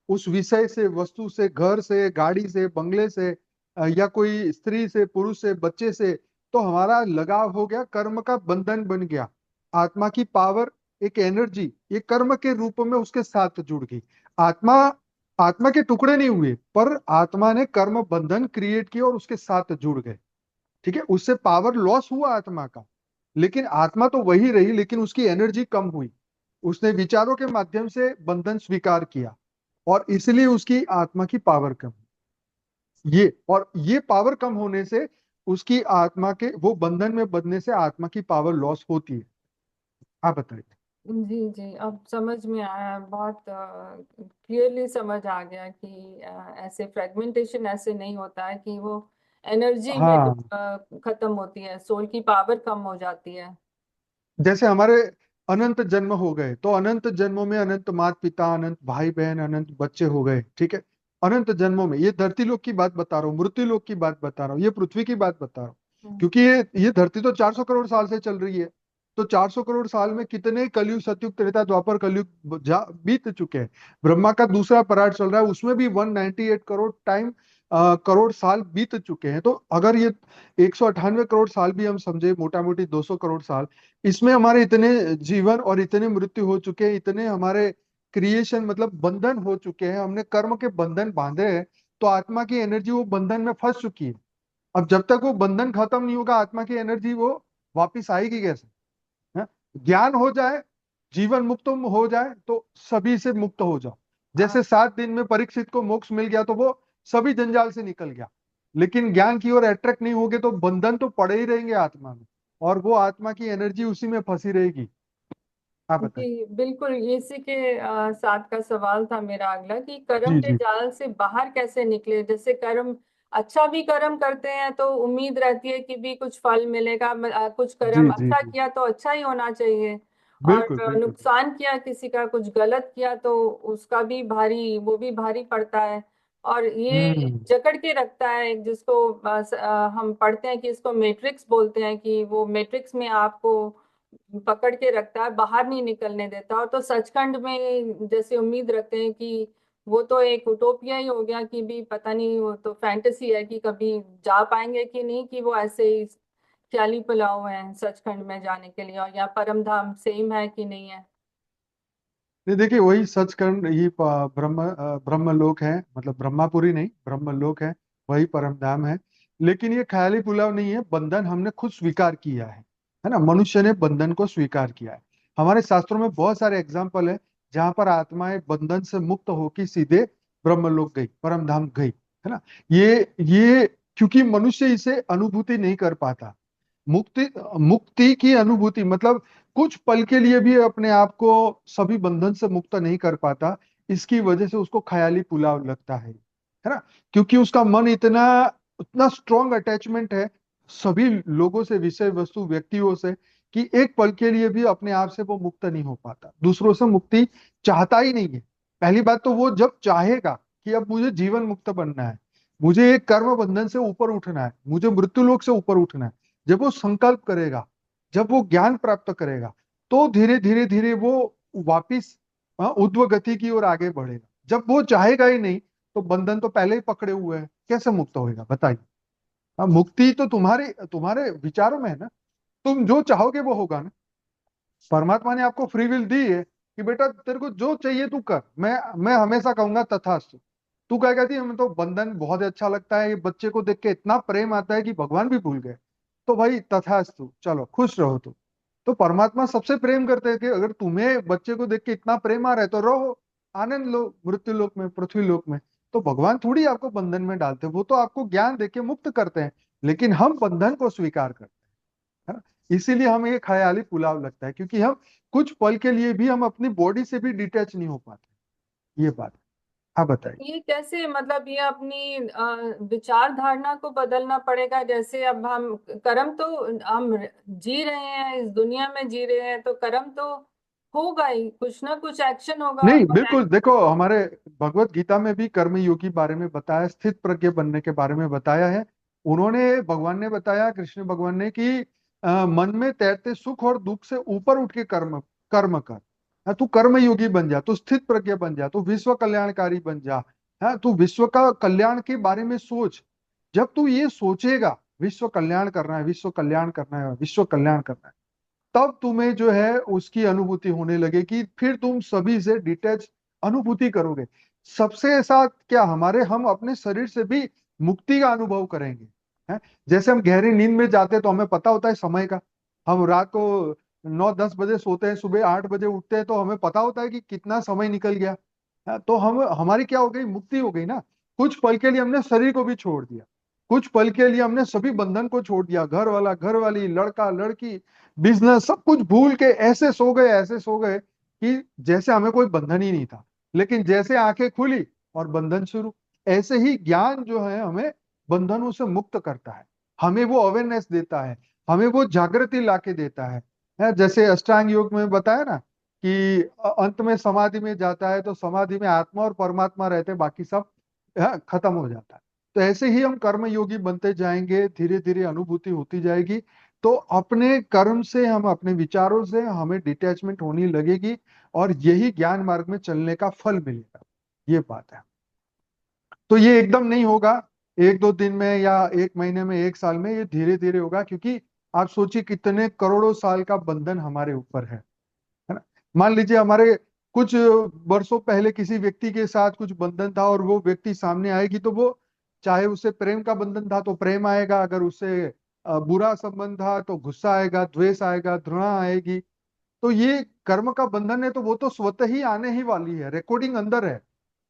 उस विषय से, वस्तु से, घर से, गाड़ी से, बंगले से, या कोई स्त्री से, पुरुष से, बच्चे से, तो हमारा लगाव हो गया, कर्म का बंधन बन गया। आत्मा की पावर, एक एनर्जी, ये कर्म के रूप में उसके साथ जुड़ गई। आत्मा आत्मा के टुकड़े नहीं हुए, पर आत्मा ने कर्म बंधन क्रिएट किया और उसके साथ जुड़ गए। ठीक है, उससे पावर लॉस हुआ आत्मा का, लेकिन आत्मा तो वही रही, लेकिन उसकी एनर्जी कम हुई। उसने विचारों के माध्यम से बंधन स्वीकार किया, और इसलिए उसकी आत्मा की पावर कम ये पावर कम होने से उसकी आत्मा के वो बंधन में बंधने से आत्मा की पावर लॉस होती है। आप बताइए। जी जी, अब समझ में आया, बहुत क्लियरली समझ आ गया कि ऐसे फ्रेगमेंटेशन ऐसे नहीं होता है कि वो एनर्जी में हाँ, खत्म होती है, सोल की पावर कम हो जाती है। जैसे हमारे अनंत जन्म हो गए, तो अनंत जन्मों में अनंत माता पिता, अनंत भाई बहन, अनंत बच्चे हो गए। ठीक है, अनंत जन्मों में, ये धरती लोक की बात बता रहा हूँ, मृत्यु लोक की बात बता रहा हूँ, ये पृथ्वी की बात बता रहा हूँ। हम्म। क्योंकि ये धरती तो 400 करोड़ साल से चल रही है। तो 400 करोड़ साल में कितने कलयुग, सतयुग, त्रेता, द्वापर, कलयुग बीत चुके हैं। ब्रह्मा का दूसरा पराग चल रहा है, उसमें भी 198 करोड़ टाइम, करोड़ साल बीत चुके हैं। तो अगर ये 198 करोड़ साल भी हम समझे, मोटा मोटी 200 करोड़ साल, इसमें हमारे इतने जीवन और इतने मृत्यु हो चुके हैं, इतने हमारे क्रिएशन मतलब बंधन हो चुके हैं, हमने कर्म के बंधन बांधे हैं। तो आत्मा की एनर्जी वो बंधन में फंस चुकी है। अब जब तक वो बंधन खत्म नहीं होगा, आत्मा की एनर्जी वो वापिस आएगी कैसे? है? ज्ञान हो जाए, जीवन मुक्त हो जाए, तो सभी से मुक्त हो जाओ। आ, जैसे 7 दिन में परीक्षित को मोक्ष मिल गया, तो वो सभी जंजाल से निकल गया। लेकिन ज्ञान की ओर अट्रैक्ट नहीं होगे तो बंधन तो पड़े ही रहेंगे आत्मा में, और वो आत्मा की एनर्जी उसी में फंसी रहेगी। आप बताइए। जी बिल्कुल, इसी के साथ का सवाल था मेरा अगला, कि कर्म जी के जी जाल से बाहर कैसे निकले। जैसे कर्म, अच्छा भी कर्म करते हैं तो उम्मीद रहती है कि भी कुछ फल मिलेगा, कुछ जी कर्म जी अच्छा जी, किया तो अच्छा ही होना चाहिए, और बिल्कुल बिल्कुल। नुकसान किया किसी का, कुछ गलत किया तो उसका भी भारी, वो भी भारी पड़ता है। और ये हम्म। जकड़ के रखता है, एक जिसको हम पढ़ते हैं कि इसको मैट्रिक्स बोलते हैं, कि वो मैट्रिक्स में आपको पकड़ के रखता है, बाहर नहीं निकलने देता। और तो सचखंड में जैसे उम्मीद रखते हैं कि वो तो एक उटोपिया ही हो गया, कि भी पता नहीं, वो तो फैंटेसी है कि कभी जा पाएंगे कि नहीं, कि वो ऐसे ही ख्याली पुलाव है सचखंड में जाने के लिए, और यहाँ परम धाम सेम है कि नहीं है। नहीं, देखिए, वही सचखंड ही ब्रह्म लोक है, मतलब ब्रह्मापुरी नहीं, ब्रह्म लोक है, वही परम धाम है। लेकिन ये ख्याली पुलाव नहीं है, बंधन हमने खुद स्वीकार किया है ना, मनुष्य ने बंधन को स्वीकार किया है। हमारे शास्त्रों में बहुत सारे एग्जाम्पल है जहां पर आत्माएं बंधन से मुक्त होकर सीधे ब्रह्म लोक गई, परम धाम गई, है ना। ये क्योंकि मनुष्य इसे अनुभूति नहीं कर पाता। मुक्ति मुक्ति की अनुभूति मतलब कुछ पल के लिए भी अपने आप को सभी बंधन से मुक्त नहीं कर पाता। इसकी वजह से उसको ख्याली पुलाव लगता है ना। क्योंकि उसका मन इतना उतना स्ट्रॉन्ग अटैचमेंट है सभी लोगों से, विषय वस्तु व्यक्तियों से, कि एक पल के लिए भी अपने आप से वो मुक्त नहीं हो पाता, दूसरों से मुक्ति चाहता ही नहीं है। पहली बात तो वो जब चाहेगा कि अब मुझे जीवन मुक्त बनना है, मुझे एक कर्म बंधन से ऊपर उठना है, मुझे मृत्यु लोक से ऊपर उठना है, जब वो संकल्प करेगा, जब वो ज्ञान प्राप्त करेगा, तो धीरे धीरे धीरे वो वापिस ऊर्ध्व गति की ओर आगे बढ़ेगा। जब वो चाहेगा ही नहीं, तो बंधन तो पहले ही पकड़े हुए हैं, कैसे मुक्त होएगा बताइए। मुक्ति तो तुम्हारे तुम्हारे विचारों में है ना, तुम जो चाहोगे वो होगा ना। परमात्मा ने आपको फ्री विल दी है कि बेटा तेरे को जो चाहिए तू कर, मैं हमेशा कहूंगा तथास्तु। तू क्या कहती है, हमें तो बंधन बहुत अच्छा लगता है, ये बच्चे को देख के इतना प्रेम आता है कि भगवान भी भूल गए। तो भाई तथास्तु, चलो खुश रहो तुम। तो परमात्मा सबसे प्रेम करते हैं कि अगर तुम्हें बच्चे को देख के इतना प्रेम आ रहा है तो रहो, आनंद लो मृत्यु लोक में, पृथ्वी लोक में। तो भगवान थोड़ी आपको बंधन में डालते हैं, वो तो आपको ज्ञान देके मुक्त करते हैं। लेकिन हम बंधन को स्वीकार करते हैं, है ना। इसीलिए हमें ये ख्याली पुलाव लगता है, क्योंकि हम कुछ पल के लिए भी हम अपनी बॉडी से भी डिटैच नहीं हो पाते। ये बात है। आप बताइए। ये कैसे, मतलब ये अपनी विचार धारणा को बदलना पड़ेगा। जैसे अब हम कर्म तो हम जी रहे हैं, इस दुनिया में जी रहे हैं, तो कर्म तो होगा ही, कुछ ना कुछ एक्शन होगा। नहीं, और बिल्कुल, देखो हमारे भगवत गीता में भी कर्म योगी बारे में बताया, स्थित प्रज्ञ बनने के बारे में बताया है। उन्होंने, भगवान ने बताया, कृष्ण भगवान ने, कि मन में तैरते सुख और दुख से ऊपर उठ के कर्म कर्म कर। तू कर्म योगी बन जा, तू स्थित प्रज्ञ बन जा, तू विश्व कल्याणकारी बन जा। तू विश्व का कल्याण के बारे में सोच। जब तू ये सोचेगा, विश्व कल्याण करना है, विश्व कल्याण करना है, विश्व कल्याण करना है, तब तुम्हें जो है उसकी अनुभूति होने लगेगी, फिर तुम सभी से डिटैच अनुभूति करोगे। सबसे साथ क्या हमारे हम अपने शरीर से भी मुक्ति का अनुभव करेंगे। है जैसे हम गहरी नींद में जाते हैं तो हमें पता होता है समय का। हम रात को 9-10 बजे सोते हैं, सुबह 8 बजे उठते हैं, तो हमें पता होता है कि कितना समय निकल गया। तो हम हमारी क्या हो गई, मुक्ति हो गई ना। कुछ पल के लिए हमने शरीर को भी छोड़ दिया, कुछ पल के लिए हमने सभी बंधन को छोड़ दिया, घर वाला घर वाली, लड़का लड़की, बिजनेस, सब कुछ भूल के ऐसे सो गए, ऐसे सो गए कि जैसे हमें कोई बंधन ही नहीं था। लेकिन जैसे आंखें खुली और बंधन शुरू। ऐसे ही ज्ञान जो है हमें बंधनों से मुक्त करता है, हमें वो अवेयरनेस देता है, हमें वो जागृति लाके देता है। जैसे अष्टांग योग में बताया ना कि अंत में समाधि में जाता है तो समाधि में आत्मा और परमात्मा रहते हैं, बाकी सब खत्म हो जाता है। तो ऐसे ही हम कर्म योगी बनते जाएंगे, धीरे धीरे अनुभूति होती जाएगी। तो अपने कर्म से, हम अपने विचारों से हमें डिटैचमेंट होने लगेगी, और यही ज्ञान मार्ग में चलने का फल मिलेगा। ये बात है। तो ये एकदम नहीं होगा, 1-2 दिन में या 1 महीने में, 1 साल में, ये धीरे धीरे होगा, क्योंकि आप सोचिए कितने करोड़ों साल का बंधन हमारे ऊपर है ना। मान लीजिए हमारे कुछ वर्षों पहले किसी व्यक्ति के साथ कुछ बंधन था, और वो व्यक्ति सामने आएगी तो वो, चाहे उससे प्रेम का बंधन था तो प्रेम आएगा, अगर उससे बुरा संबंध था तो गुस्सा आएगा, द्वेष आएगा, घृणा आएगी। तो ये कर्म का बंधन है, तो वो तो स्वतः ही आने ही वाली है, रिकॉर्डिंग अंदर है,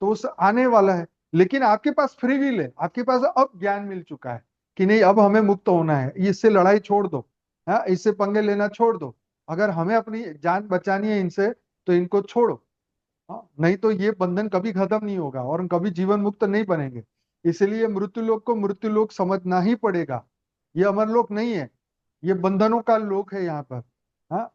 तो उस आने वाला है। लेकिन आपके पास फ्री विल है, आपके पास अब ज्ञान मिल चुका है कि नहीं, अब हमें मुक्त होना है, इससे लड़ाई छोड़ दो, हाँ, इससे पंगे लेना छोड़ दो। अगर हमें अपनी जान बचानी है इनसे, तो इनको छोड़ो। हाँ, नहीं तो ये बंधन कभी खत्म नहीं होगा और हम कभी जीवन मुक्त नहीं बनेंगे। इसलिए मृत्यु लोक को मृत्यु लोक समझना ही पड़ेगा। ये अमर लोक नहीं है, ये बंधनों का लोक है यहाँ पर। हाँ,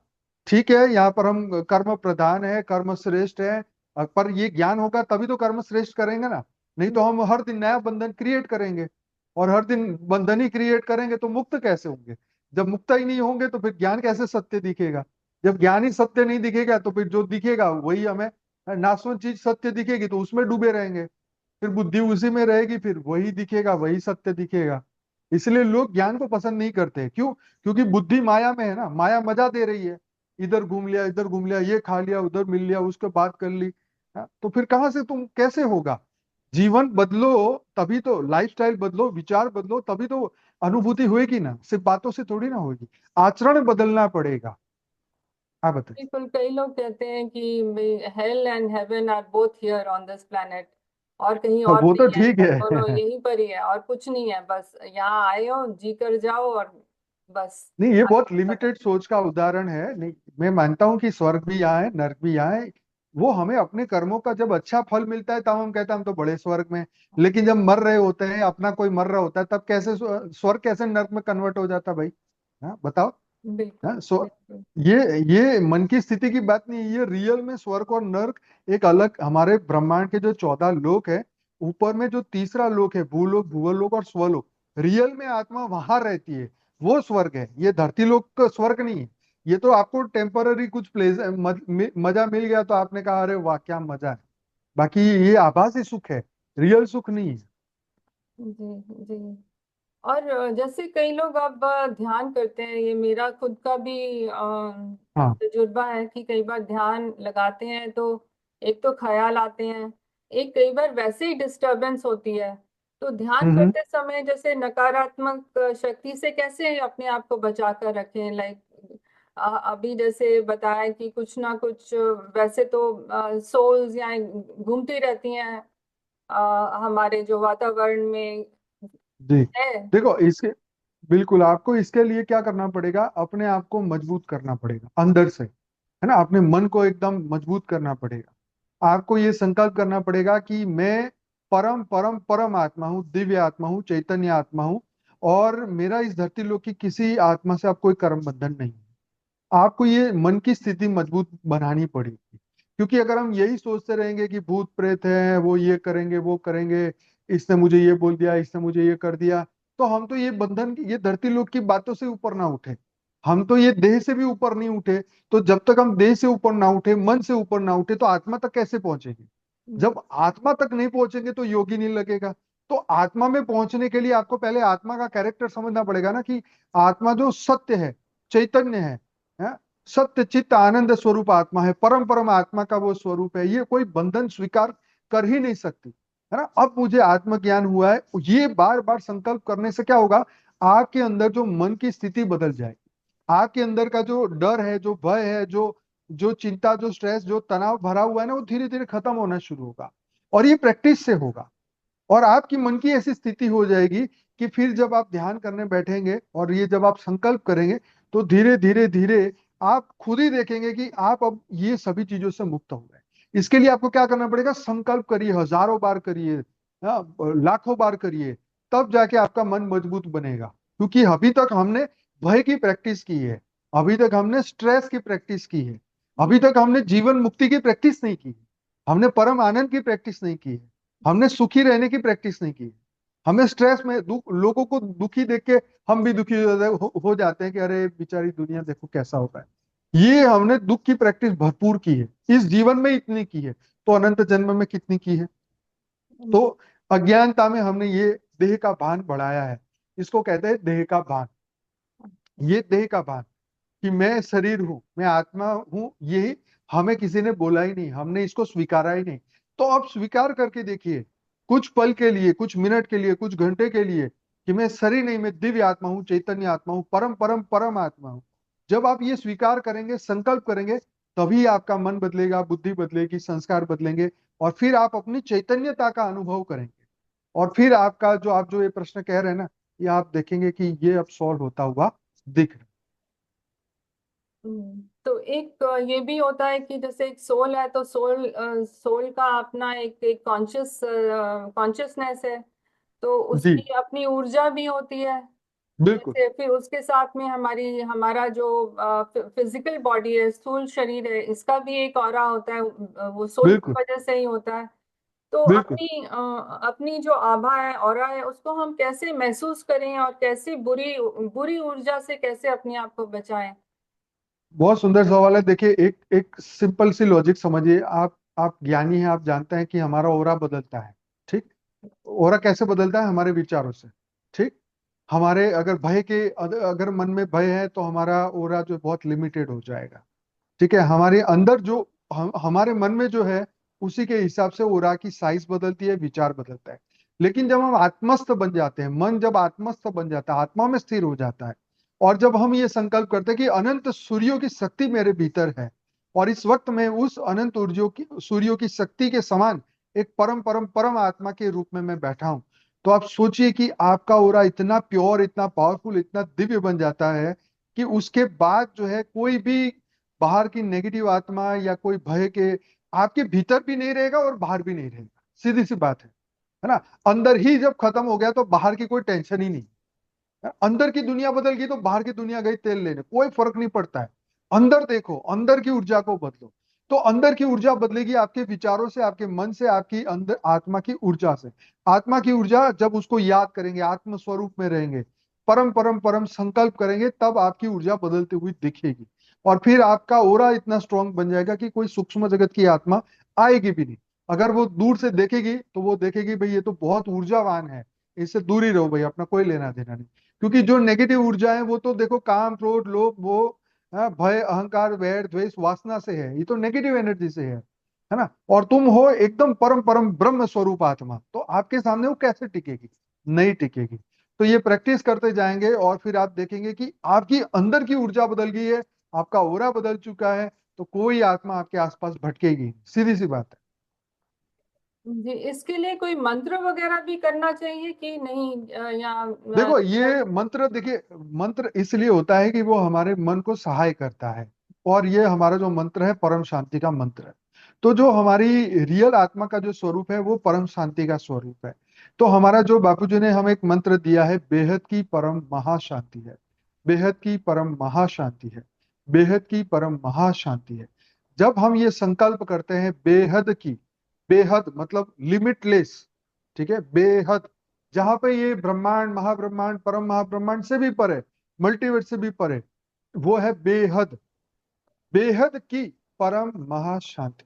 ठीक है, यहाँ पर हम कर्म प्रधान है, कर्म श्रेष्ठ है, पर ये ज्ञान होगा तभी तो कर्म श्रेष्ठ करेंगे ना। नहीं तो हम हर दिन नया बंधन क्रिएट करेंगे, और हर दिन बंधन ही क्रिएट करेंगे तो मुक्त कैसे होंगे। जब मुक्त ही नहीं होंगे तो फिर ज्ञान कैसे सत्य दिखेगा। जब ज्ञान ही सत्य नहीं दिखेगा तो फिर जो दिखेगा वही हमें नाशवंत चीज सत्य दिखेगी, तो उसमें डूबे रहेंगे। फिर बुद्धि उसी में रहेगी, फिर वही दिखेगा, वही सत्य दिखेगा। इसलिए लोग ज्ञान को पसंद नहीं करते। क्यों? क्योंकि बुद्धि माया में है ना, माया मजा दे रही है। इधर घूम लिया, इधर घूम लिया, ये खा लिया, उधर मिल लिया, उसके बात कर ली। हाँ, तो फिर कहाँ से, तुम कैसे होगा। जीवन बदलो, तभी तो लाइफस्टाइल बदलो, विचार बदलो, तभी तो अनुभूति होएगी ना, सिर्फ बातों से थोड़ी ना होगी। आचरण बदलना पड़ेगा। हाँ बताइए। बिल्कुल, कई लोग कहते हैं कि hell and heaven are both here on this planet, और कहीं और वो तो नहीं है, ठीक दोनों है। यहीं पर ही है और कुछ नहीं है, बस यहाँ आए हो, जी कर जाओ और बस नहीं, ये बहुत आगे लिमिटेड खत्म। सोच का उदाहरण है। नहीं, मैं मानता हूँ कि स्वर्ग भी यहाँ है, नर्क भी यहाँ है। वो हमें अपने कर्मों का जब अच्छा फल मिलता है तब हम कहते हैं हम तो बड़े स्वर्ग में हैं। लेकिन जब मर रहे होते हैं, अपना कोई मर रहा होता है, तब कैसे स्वर्ग कैसे नर्क में कन्वर्ट हो जाता है भाई। हाँ बताओ। बिल्कुल हाँ, बिल्कुल। ये मन की स्थिति की बात नहीं है, ये रियल में स्वर्ग और नर्क एक अलग, हमारे ब्रह्मांड के जो 14 लोक है, ऊपर में जो तीसरा लोक है, भूलोक, भूवरलोक और स्वलोक, रियल में आत्मा वहां रहती है, वो स्वर्ग है। ये धरती लोक का स्वर्ग नहीं है। ये तो आपको टेम्पररी कुछ प्लेस मजा मिल गया तो आपने कहा अरे वाह क्या मजा है। बाकी ये आभासी सुख है, रियल सुख नहीं है। जी जी। और जैसे कई लोग अब ध्यान करते हैं, ये मेरा खुद का भी हाँ। तजुर्बा है कि कई बार ध्यान लगाते हैं तो एक तो ख्याल आते हैं, एक कई बार वैसे ही डिस्टरबेंस होती है। तो ध्यान हम्म। करते समय जैसे नकारात्मक शक्ति से कैसे अपने आप को बचा कर रखें, लाइक अभी जैसे बताया कि कुछ ना कुछ वैसे तो सोल्स या घूमती रहती हैं हमारे जो वातावरण में जी। है। देखो इसके, बिल्कुल आपको इसके लिए क्या करना पड़ेगा, अपने आप को मजबूत करना पड़ेगा अंदर से, है ना। अपने मन को एकदम मजबूत करना पड़ेगा। आपको ये संकल्प करना पड़ेगा कि मैं परम परम परम आत्मा हूँ, दिव्य आत्मा हूँ, चैतन्य आत्मा हूँ, और मेरा इस धरती लोक की किसी आत्मा से अब कोई कर्म बंधन नहीं है। आपको ये मन की स्थिति मजबूत बनानी पड़ेगी। क्योंकि अगर हम यही सोचते रहेंगे कि भूत प्रेत है, वो ये करेंगे वो करेंगे, इसने मुझे ये बोल दिया, इसने मुझे ये कर दिया, तो हम तो ये बंधन, ये धरती लोक की बातों से ऊपर ना उठे, हम तो ये देह से भी ऊपर नहीं उठे। तो जब तक हम देह से ऊपर ना उठे, मन से ऊपर ना उठे, तो आत्मा तक कैसे पहुंचेंगे। जब आत्मा तक नहीं पहुंचेंगे तो योगी नहीं लगेगा। तो आत्मा में पहुंचने के लिए आपको पहले आत्मा का कैरेक्टर समझना पड़ेगा ना, कि आत्मा जो सत्य है, चैतन्य है, सत्य चित्त आनंद स्वरूप आत्मा है, परम परम आत्मा का वो स्वरूप है, ये कोई बंधन स्वीकार कर ही नहीं सकती, है ना। अब मुझे आत्मज्ञान हुआ है, ये बार बार संकल्प करने से क्या होगा, आपके अंदर जो मन की स्थिति बदल जाएगी, आपके अंदर का जो डर है, जो भय है, जो जो चिंता, जो स्ट्रेस, जो तनाव भरा हुआ है ना, वो धीरे धीरे खत्म होना शुरू होगा। और ये प्रैक्टिस से होगा। और आपकी मन की ऐसी स्थिति हो जाएगी कि फिर जब आप ध्यान करने बैठेंगे और ये जब आप संकल्प करेंगे, तो धीरे धीरे धीरे आप खुद ही देखेंगे कि आप अब ये सभी चीजों से मुक्त हो गए। इसके लिए आपको क्या करना पड़ेगा, संकल्प करिए, हजारों बार करिए, लाखों बार करिए, तब जाके आपका मन मजबूत बनेगा। क्योंकि अभी तक हमने भय की प्रैक्टिस की है, अभी तक हमने स्ट्रेस की प्रैक्टिस की है, अभी तक हमने जीवन मुक्ति की प्रैक्टिस नहीं की है, हमने परम आनंद की प्रैक्टिस नहीं की है, हमने सुखी रहने की प्रैक्टिस नहीं की। हमें स्ट्रेस में लोगों को दुखी देख के हम भी दुखी हो जाते हैं कि अरे बेचारी दुनिया देखो कैसा होता है। ये हमने दुख की प्रैक्टिस भरपूर की है, इस जीवन में इतनी की है, तो अनंत जन्म में कितनी की है। तो अज्ञानता में हमने ये देह का भान बढ़ाया है, इसको कहते हैं देह का भान। ये देह का भान कि मैं शरीर हूं, मैं आत्मा हूं, ये हमें किसी ने बोला ही नहीं, हमने इसको स्वीकारा ही नहीं। तो आप स्वीकार करके देखिए, कुछ पल के लिए, कुछ मिनट के लिए, कुछ घंटे के लिए, कि मैं शरीर नहीं, मैं दिव्य आत्मा हूँ, चैतन्य आत्मा हूँ, परम परम परम आत्मा हूँ। जब आप ये स्वीकार करेंगे, संकल्प करेंगे, तभी आपका मन बदलेगा, बुद्धि बदलेगी, संस्कार बदलेंगे, और फिर आप अपनी चैतन्यता का अनुभव करेंगे। और फिर आपका जो आप जो ये प्रश्न कह रहे हैं ना, ये आप देखेंगे कि ये अब सॉल्व होता हुआ दिख रहा तो एक ये भी होता है कि जैसे एक सोल है, तो सोल का अपना एक एक कॉन्शियसनेस है, तो है। जी, उसकी अपनी ऊर्जा भी होती है। बिल्कुल जैसे फिर उसके साथ में हमारा जो फिजिकल बॉडी है, स्थूल शरीर है, इसका भी एक ऑरा होता है, वो सोल की बिल्कुल वजह से ही होता है। तो बिल्कुल। अपनी जो आभा है, ऑरा है, उसको हम कैसे महसूस करें और कैसे बुरी बुरी ऊर्जा से कैसे अपने आप को बचाएं। बहुत सुंदर सवाल है। देखिए, एक एक सिंपल सी लॉजिक समझिए। आप ज्ञानी हैं, आप जानते हैं कि हमारा ओरा बदलता है। ठीक। ओरा कैसे बदलता है, हमारे विचारों से। ठीक। हमारे अगर अगर मन में भय है, तो हमारा ओरा जो बहुत लिमिटेड हो जाएगा। ठीक है। हमारे अंदर जो हमारे मन में जो है, उसी के हिसाब से ओरा की साइज बदलती है, विचार बदलता है। लेकिन जब हम आत्मस्थ बन जाते हैं, मन जब आत्मस्थ बन जाता है, आत्मा में स्थिर हो जाता है, और जब हम ये संकल्प करते हैं कि अनंत सूर्यों की शक्ति मेरे भीतर है, और इस वक्त में उस अनंत सूर्यों की शक्ति के समान एक परम परम परम आत्मा के रूप में मैं बैठा हूं, तो आप सोचिए कि आपका ओरा इतना प्योर, इतना पावरफुल, इतना दिव्य बन जाता है कि उसके बाद जो है, कोई भी बाहर की नेगेटिव आत्मा या कोई भय के आपके भीतर भी नहीं रहेगा और बाहर भी नहीं रहेगा। सीधी सी बात है ना। अंदर ही जब खत्म हो गया, तो बाहर की कोई टेंशन ही नहीं। अंदर की दुनिया बदल गई, तो बाहर की दुनिया गई तेल लेने, कोई फर्क नहीं पड़ता है। अंदर देखो, अंदर की ऊर्जा को बदलो। तो अंदर की ऊर्जा बदलेगी आपके विचारों से, आपके मन से, आपकी अंदर आत्मा की ऊर्जा से। आत्मा की ऊर्जा जब उसको याद करेंगे, आत्म स्वरूप में रहेंगे, परम परम परम संकल्प करेंगे, तब आपकी ऊर्जा बदलती हुई दिखेगी। और फिर आपका ओरा इतना स्ट्रांग बन जाएगा कि कोई सूक्ष्म जगत की आत्मा आएगी भी नहीं। अगर वो दूर से देखेगी, तो वो देखेगी भाई ये तो बहुत ऊर्जावान है, इससे दूर ही रहो भाई, अपना कोई लेना देना नहीं। क्योंकि जो नेगेटिव ऊर्जा है, वो तो देखो काम, क्रोध, लोभ, मोह, भय, अहंकार, वैर, द्वेष, वासना से है। ये तो नेगेटिव एनर्जी से है ना। और तुम हो एकदम परम परम ब्रह्म स्वरूप आत्मा, तो आपके सामने वो कैसे टिकेगी, नहीं टिकेगी। तो ये प्रैक्टिस करते जाएंगे, और फिर आप देखेंगे कि आपकी अंदर की ऊर्जा बदल गई है, आपका ओरा बदल चुका है, तो कोई आत्मा आपके आसपास भटकेगी नहीं। सीधी सी बात है। जी, इसके लिए कोई मंत्र वगैरह भी करना चाहिए कि नहीं, देखो, ये मंत्र, देखिए, मंत्र इसलिए होता है कि वो हमारे मन को सहाय करता है। और ये हमारा जो मंत्र है, परम शांति का मंत्र है। तो जो हमारी रियल आत्मा का जो स्वरूप है, वो परम शांति का स्वरूप है। तो हमारा जो बापूजी ने हमें एक मंत्र दिया है, बेहद की परम महाशांति है, बेहद की परम महाशांति है, बेहद की परम महाशांति है। जब हम ये संकल्प करते हैं बेहद की, बेहद मतलब लिमिटलेस, ठीक है, बेहद, जहां पे ये ब्रह्मांड, महाब्रह्मांड, परम महाब्रह्मांड से भी परे, मल्टीवर्स से भी परे, वो है बेहद, बेहद की परम महाशांति।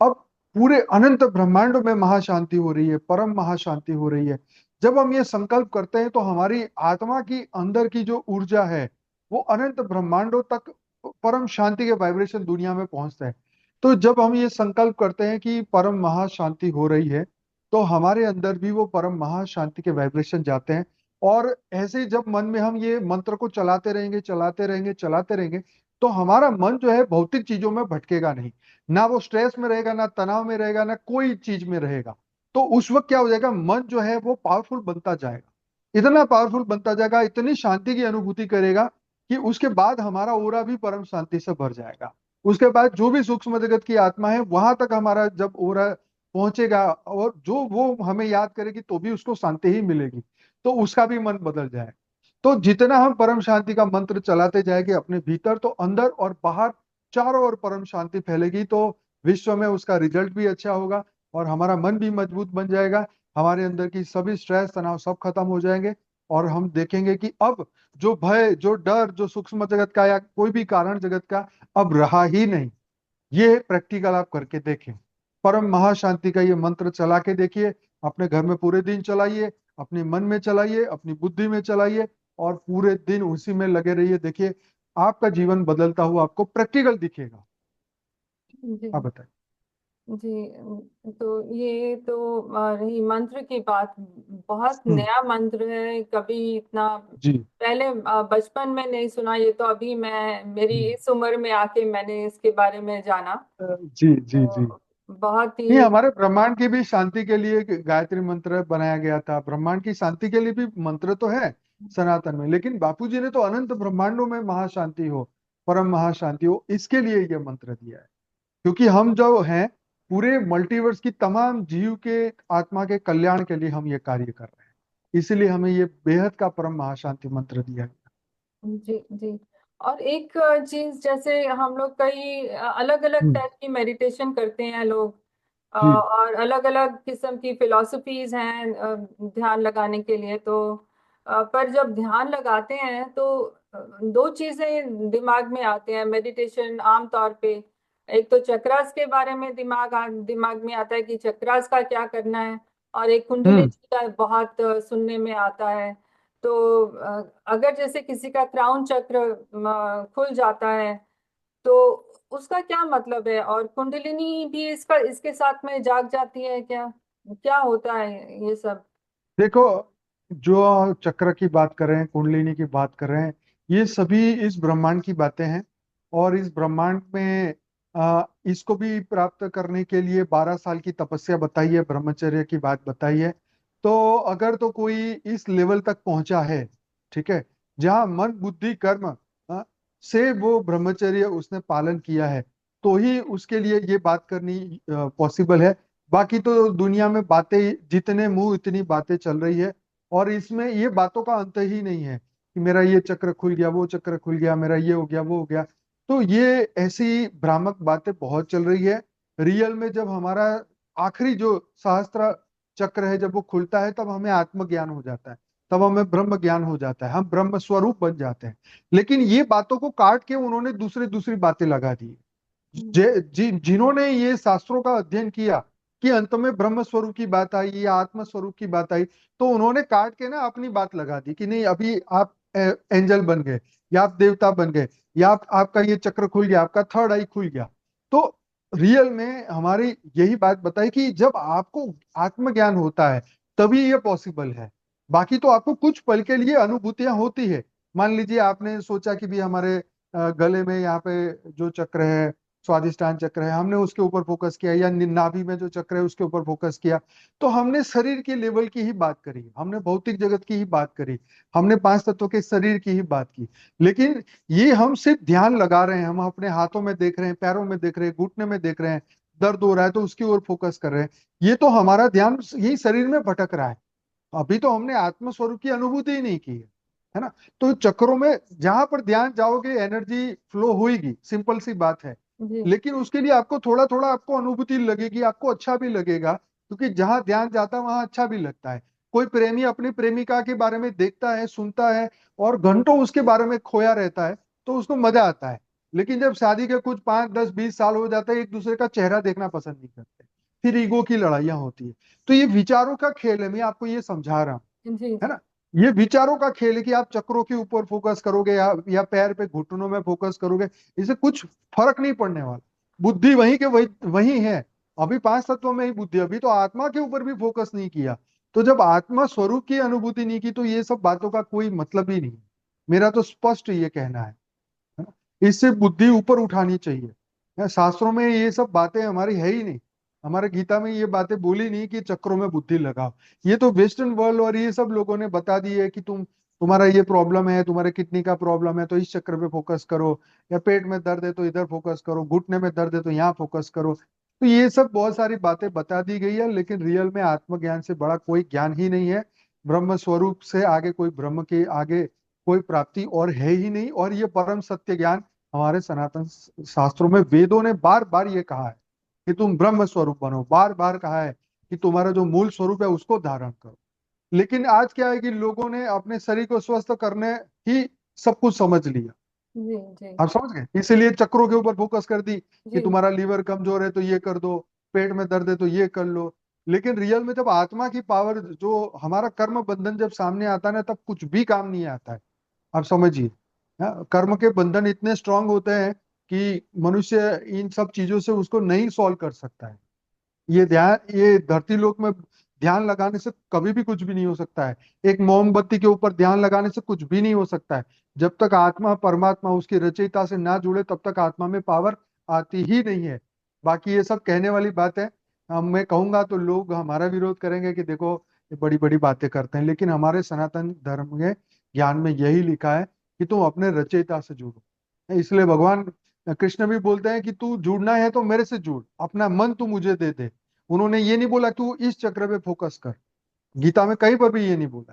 अब पूरे अनंत ब्रह्मांडों में महाशांति हो रही है, परम महाशांति हो रही है। जब हम ये संकल्प करते हैं, तो हमारी आत्मा की अंदर की जो ऊर्जा है, वो अनंत ब्रह्मांडों तक परम शांति के वाइब्रेशन दुनिया में पहुंचते हैं। तो जब हम ये संकल्प करते हैं कि परम महाशांति हो रही है, तो हमारे अंदर भी वो परम महाशांति के वाइब्रेशन जाते हैं। और ऐसे ही जब मन में हम ये मंत्र को चलाते रहेंगे, चलाते रहेंगे, चलाते रहेंगे, तो हमारा मन जो है भौतिक चीजों में भटकेगा नहीं। ना वो स्ट्रेस में रहेगा, ना तनाव में रहेगा, ना कोई चीज में रहेगा। तो उस वक्त क्या हो जाएगा, मन जो है वो पावरफुल बनता जाएगा, इतना पावरफुल बनता जाएगा, इतनी शांति की अनुभूति करेगा कि उसके बाद हमारा ओरा भी परम शांति से भर जाएगा। उसके बाद जो भी सूक्ष्म जगत की आत्मा है वहां तक हमारा जब ओरा पहुंचेगा, और जो वो हमें याद करेगी तो भी उसको शांति ही मिलेगी, तो उसका भी मन बदल जाए। तो जितना हम परम शांति का मंत्र चलाते जाएंगे अपने भीतर, तो अंदर और बाहर चारों ओर परम शांति फैलेगी। तो विश्व में उसका रिजल्ट भी अच्छा होगा, और हमारा मन भी मजबूत बन जाएगा। हमारे अंदर की सभी स्ट्रेस तनाव सब खत्म हो जाएंगे। और हम देखेंगे कि अब जो भय, जो डर, जो सूक्ष्म जगत का या कोई भी कारण जगत का अब रहा ही नहीं। ये प्रैक्टिकल आप करके देखें, परम महाशांति का ये मंत्र चला के देखिए। अपने घर में पूरे दिन चलाइए, अपने मन में चलाइए, अपनी बुद्धि में चलाइए, और पूरे दिन उसी में लगे रहिए। देखिए आपका जीवन बदलता हुआ आपको प्रैक्टिकल दिखेगा। जी आप बताइए। जी। तो ये तो रही मंत्र की बात। बहुत हम्म। नया मंत्र है, कभी इतना जी। पहले बचपन में नहीं सुना। ये तो अभी मैं मेरी हम्म। इस उम्र में आके मैंने इसके बारे में जाना। जी जी जी। तो बहुत नहीं, ही। हमारे ब्रह्मांड की भी शांति के लिए एक गायत्री मंत्र बनाया गया था। ब्रह्मांड की शांति के लिए भी मंत्र तो है सनातन में, लेकिन बापूजी ने तो अनंत ब्रह्मांडों में महाशांति हो, परम महाशांति हो, इसके लिए ये मंत्र दिया है। क्योंकि हम जो हैं, पूरे मल्टीवर्स की तमाम जीव के आत्मा के कल्याण के लिए हम ये कार्य कर रहे हैं। इसलिए हमें ये बेहद का परम महाशांति मंत्र दिया गया। जी जी। और एक चीज, जैसे हम लोग कई अलग अलग हम्म। टाइप की मेडिटेशन करते हैं लोग, जी। और अलग अलग किस्म की फिलॉसफीज हैं ध्यान लगाने के लिए। तो पर जब ध्यान लगाते हैं तो दो चीजें दिमाग में आते हैं मेडिटेशन आम तौर पे। एक तो चक्रास के बारे में दिमाग में आता है कि चक्रास का क्या करना है। और एक कुंडलिनी हम्म। का बहुत सुनने में आता है। तो अगर जैसे किसी का क्राउन चक्र खुल जाता है तो उसका क्या मतलब है, और कुंडलिनी भी इसके साथ में जाग जाती है क्या? क्या होता है ये सब? देखो, जो चक्र की बात कर रहे हैं, कुंडलिनी की बात कर रहे हैं, ये सभी इस ब्रह्मांड की बातें हैं। और इस ब्रह्मांड में इसको भी प्राप्त करने के लिए 12 साल की तपस्या बताई है, ब्रह्मचर्य की बात बताई है। तो अगर तो कोई इस लेवल तक पहुंचा है, ठीक है, जहाँ मन बुद्धि कर्म से वो ब्रह्मचर्य उसने पालन किया है, तो ही उसके लिए ये बात करनी पॉसिबल है। बाकी तो दुनिया में बातें, जितने मुंह इतनी बातें चल रही है, और इसमें ये बातों का अंत ही नहीं है कि मेरा ये चक्र खुल गया, वो चक्र खुल गया, मेरा ये हो गया, वो हो गया। तो ये ऐसी भ्रामक बातें बहुत चल रही है। रियल में जब हमारा आखिरी जो सहस्त्र चक्र है, जब वो खुलता है, तब हमें आत्मज्ञान हो जाता है, तब हमें ब्रह्म ज्ञान हो जाता है, हम ब्रह्म स्वरूप बन जाते हैं। लेकिन ये बातों को काट के उन्होंने दूसरी दूसरी बातें लगा दी। जिन्होंने ये शास्त्रों का अध्ययन किया कि अंत में ब्रह्म स्वरूप की बात आई या आत्म स्वरूप की बात आई, तो उन्होंने काट के ना अपनी बात लगा दी कि नहीं, अभी आप एंजल बन गए, या आप देवता बन गए, या आपका ये चक्र खुल गया, आपका थर्ड आई खुल गया। तो रियल में हमारी यही बात बताई कि जब आपको आत्मज्ञान होता है तभी ये पॉसिबल है। बाकी तो आपको कुछ पल के लिए अनुभूतियां होती है। मान लीजिए आपने सोचा कि भी हमारे गले में यहाँ पे जो चक्र है, स्वादिष्टान चक्र है, हमने उसके ऊपर फोकस किया, या नाभि में जो चक्र है उसके ऊपर फोकस किया। तो हमने शरीर के लेवल की ही बात करी, हमने भौतिक जगत की ही बात करी, हमने 5 तत्वों के शरीर की ही बात की। लेकिन ये हम सिर्फ ध्यान लगा रहे हैं, हम अपने हाथों में देख रहे हैं, पैरों में देख रहे हैं, घुटने में देख रहे हैं, दर्द हो रहा है तो उसकी ओर फोकस कर रहे हैं। ये तो हमारा ध्यान यही शरीर में भटक रहा है। अभी तो हमने आत्म स्वरूप की अनुभूति ही नहीं की है ना। तो चक्रों में जहां पर ध्यान जाओगे एनर्जी फ्लो होगी, सिंपल सी बात है। जी लेकिन उसके लिए आपको थोड़ा थोड़ा आपको अनुभूति लगेगी, आपको अच्छा भी लगेगा, क्योंकि जहां ध्यान जाता है वहां अच्छा भी लगता है। कोई प्रेमी अपनी प्रेमिका के बारे में देखता है, सुनता है, और घंटों उसके बारे में खोया रहता है, तो उसको मजा आता है। लेकिन जब शादी के कुछ 5 10 20 साल हो जाता है, एक दूसरे का चेहरा देखना पसंद नहीं करते, फिर ईगो की लड़ाइयां होती है। तो ये विचारों का खेल है, मैं आपको ये समझा रहा हूँ, जी है जी। ना। ये विचारों का खेल है कि आप चक्रों के ऊपर फोकस करोगे या पैर पे घुटनों में फोकस करोगे, इससे कुछ फर्क नहीं पड़ने वाला। बुद्धि वही के वही वही है। अभी पांच तत्वों में ही बुद्धि, अभी तो आत्मा के ऊपर भी फोकस नहीं किया। तो जब आत्मा स्वरूप की अनुभूति नहीं की तो ये सब बातों का कोई मतलब ही नहीं। मेरा तो स्पष्ट ये कहना है ना? इससे बुद्धि ऊपर उठानी चाहिए। शास्त्रों में ये सब बातें हमारी है ही नहीं। हमारे गीता में ये बातें बोली नहीं कि चक्रों में बुद्धि लगाओ। ये तो वेस्टर्न वर्ल्ड और ये सब लोगों ने बता दी है कि तुम्हारा ये प्रॉब्लम है, तुम्हारे किडनी का प्रॉब्लम है तो इस चक्र पे फोकस करो, या पेट में दर्द है तो इधर फोकस करो, घुटने में दर्द है तो यहाँ फोकस करो। तो ये सब बहुत सारी बातें बता दी गई है, लेकिन रियल में आत्मज्ञान से बड़ा कोई ज्ञान ही नहीं है। ब्रह्म स्वरूप से आगे कोई, ब्रह्म के आगे कोई प्राप्ति और है ही नहीं। और ये परम सत्य ज्ञान हमारे सनातन शास्त्रों में, वेदों ने बार बार ये कहा है कि तुम ब्रह्म स्वरूप बनो, बार बार कहा है कि तुम्हारा जो मूल स्वरूप है उसको धारण करो। लेकिन आज क्या है कि लोगों ने अपने शरीर को स्वस्थ करने ही सब कुछ समझ लिया। जी जी आप समझ गए, इसीलिए चक्रों के ऊपर फोकस कर दी कि जी। तुम्हारा लीवर कमजोर है तो ये कर दो, पेट में दर्द है तो ये कर लो। लेकिन रियल में जब आत्मा की पावर, जो हमारा कर्म बंधन जब सामने आता है ना, तब कुछ भी काम नहीं आता है। आप समझिए, कर्म के बंधन इतने स्ट्रांग होते हैं कि मनुष्य इन सब चीजों से उसको नहीं सॉल्व कर सकता है। ये धरती लोक में ध्यान लगाने से कभी भी कुछ भी नहीं हो सकता है। एक मोमबत्ती के ऊपर ध्यान लगाने से कुछ भी नहीं हो सकता है। जब तक आत्मा परमात्मा उसकी रचयिता से ना जुड़े तब तक आत्मा में पावर आती ही नहीं है। बाकी ये सब कहने वाली बात है। मैं कहूंगा तो लोग हमारा विरोध करेंगे कि देखो ये बड़ी बड़ी बातें करते हैं, लेकिन हमारे सनातन धर्म के ज्ञान में यही लिखा है कि तुम अपने रचयिता से जुड़ो। इसलिए भगवान कृष्ण भी बोलते हैं कि तू जुड़ना है तो मेरे से जुड़, अपना मन तू मुझे दे दे। उन्होंने ये नहीं बोला तू इस चक्र पे फोकस कर। गीता में कहीं पर भी ये नहीं बोला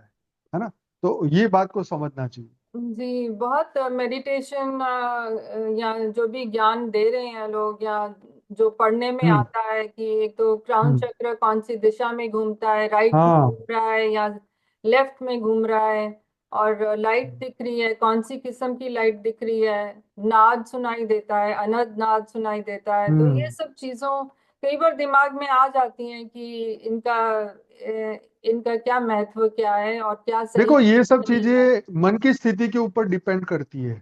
है ना? तो ये बात को समझना चाहिए। जी। बहुत मेडिटेशन या जो भी ज्ञान दे रहे हैं लोग, या जो पढ़ने में हम्म। आता है कि एक तो क्राउन हम्म। चक्र कौन सी दिशा में घूमता है, राइट में हाँ। घूम रहा है या लेफ्ट में घूम रहा है, और लाइट दिख रही है, कौन सी किस्म की लाइट दिख रही है, नाद सुनाई देता है, अनद नाद सुनाई देता है। तो ये हम्म। सब चीजों कई बार दिमाग में आ जाती हैं कि इनका क्या महत्व क्या है और क्या सही देखो ये सब नहीं है। चीजें मन की स्थिति के ऊपर डिपेंड करती है।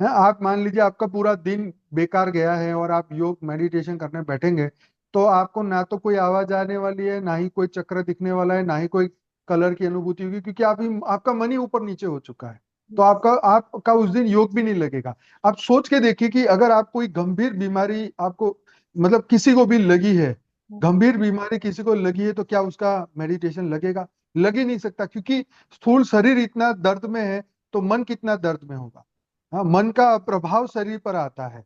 आप मान लीजिए आपका पूरा दिन बेकार गया है और आप योग मेडिटेशन करने बैठेंगे, तो आपको ना तो कोई आवाज आने वाली है, ना ही कोई चक्र दिखने वाला है, ना ही कोई कलर की अनुभूति होगी, क्योंकि आपका मन ही ऊपर नीचे हो चुका है। तो आपका उस दिन योग भी नहीं लगेगा। आप सोच के देखिए कि अगर आप कोई गंभीर बीमारी आपको, मतलब किसी को भी लगी है, गंभीर बीमारी किसी को लगी है, तो क्या उसका मेडिटेशन लगेगा? लग ही नहीं सकता, क्योंकि स्थूल शरीर इतना दर्द में है तो मन कितना दर्द में होगा। हाँ, मन का प्रभाव शरीर पर आता है।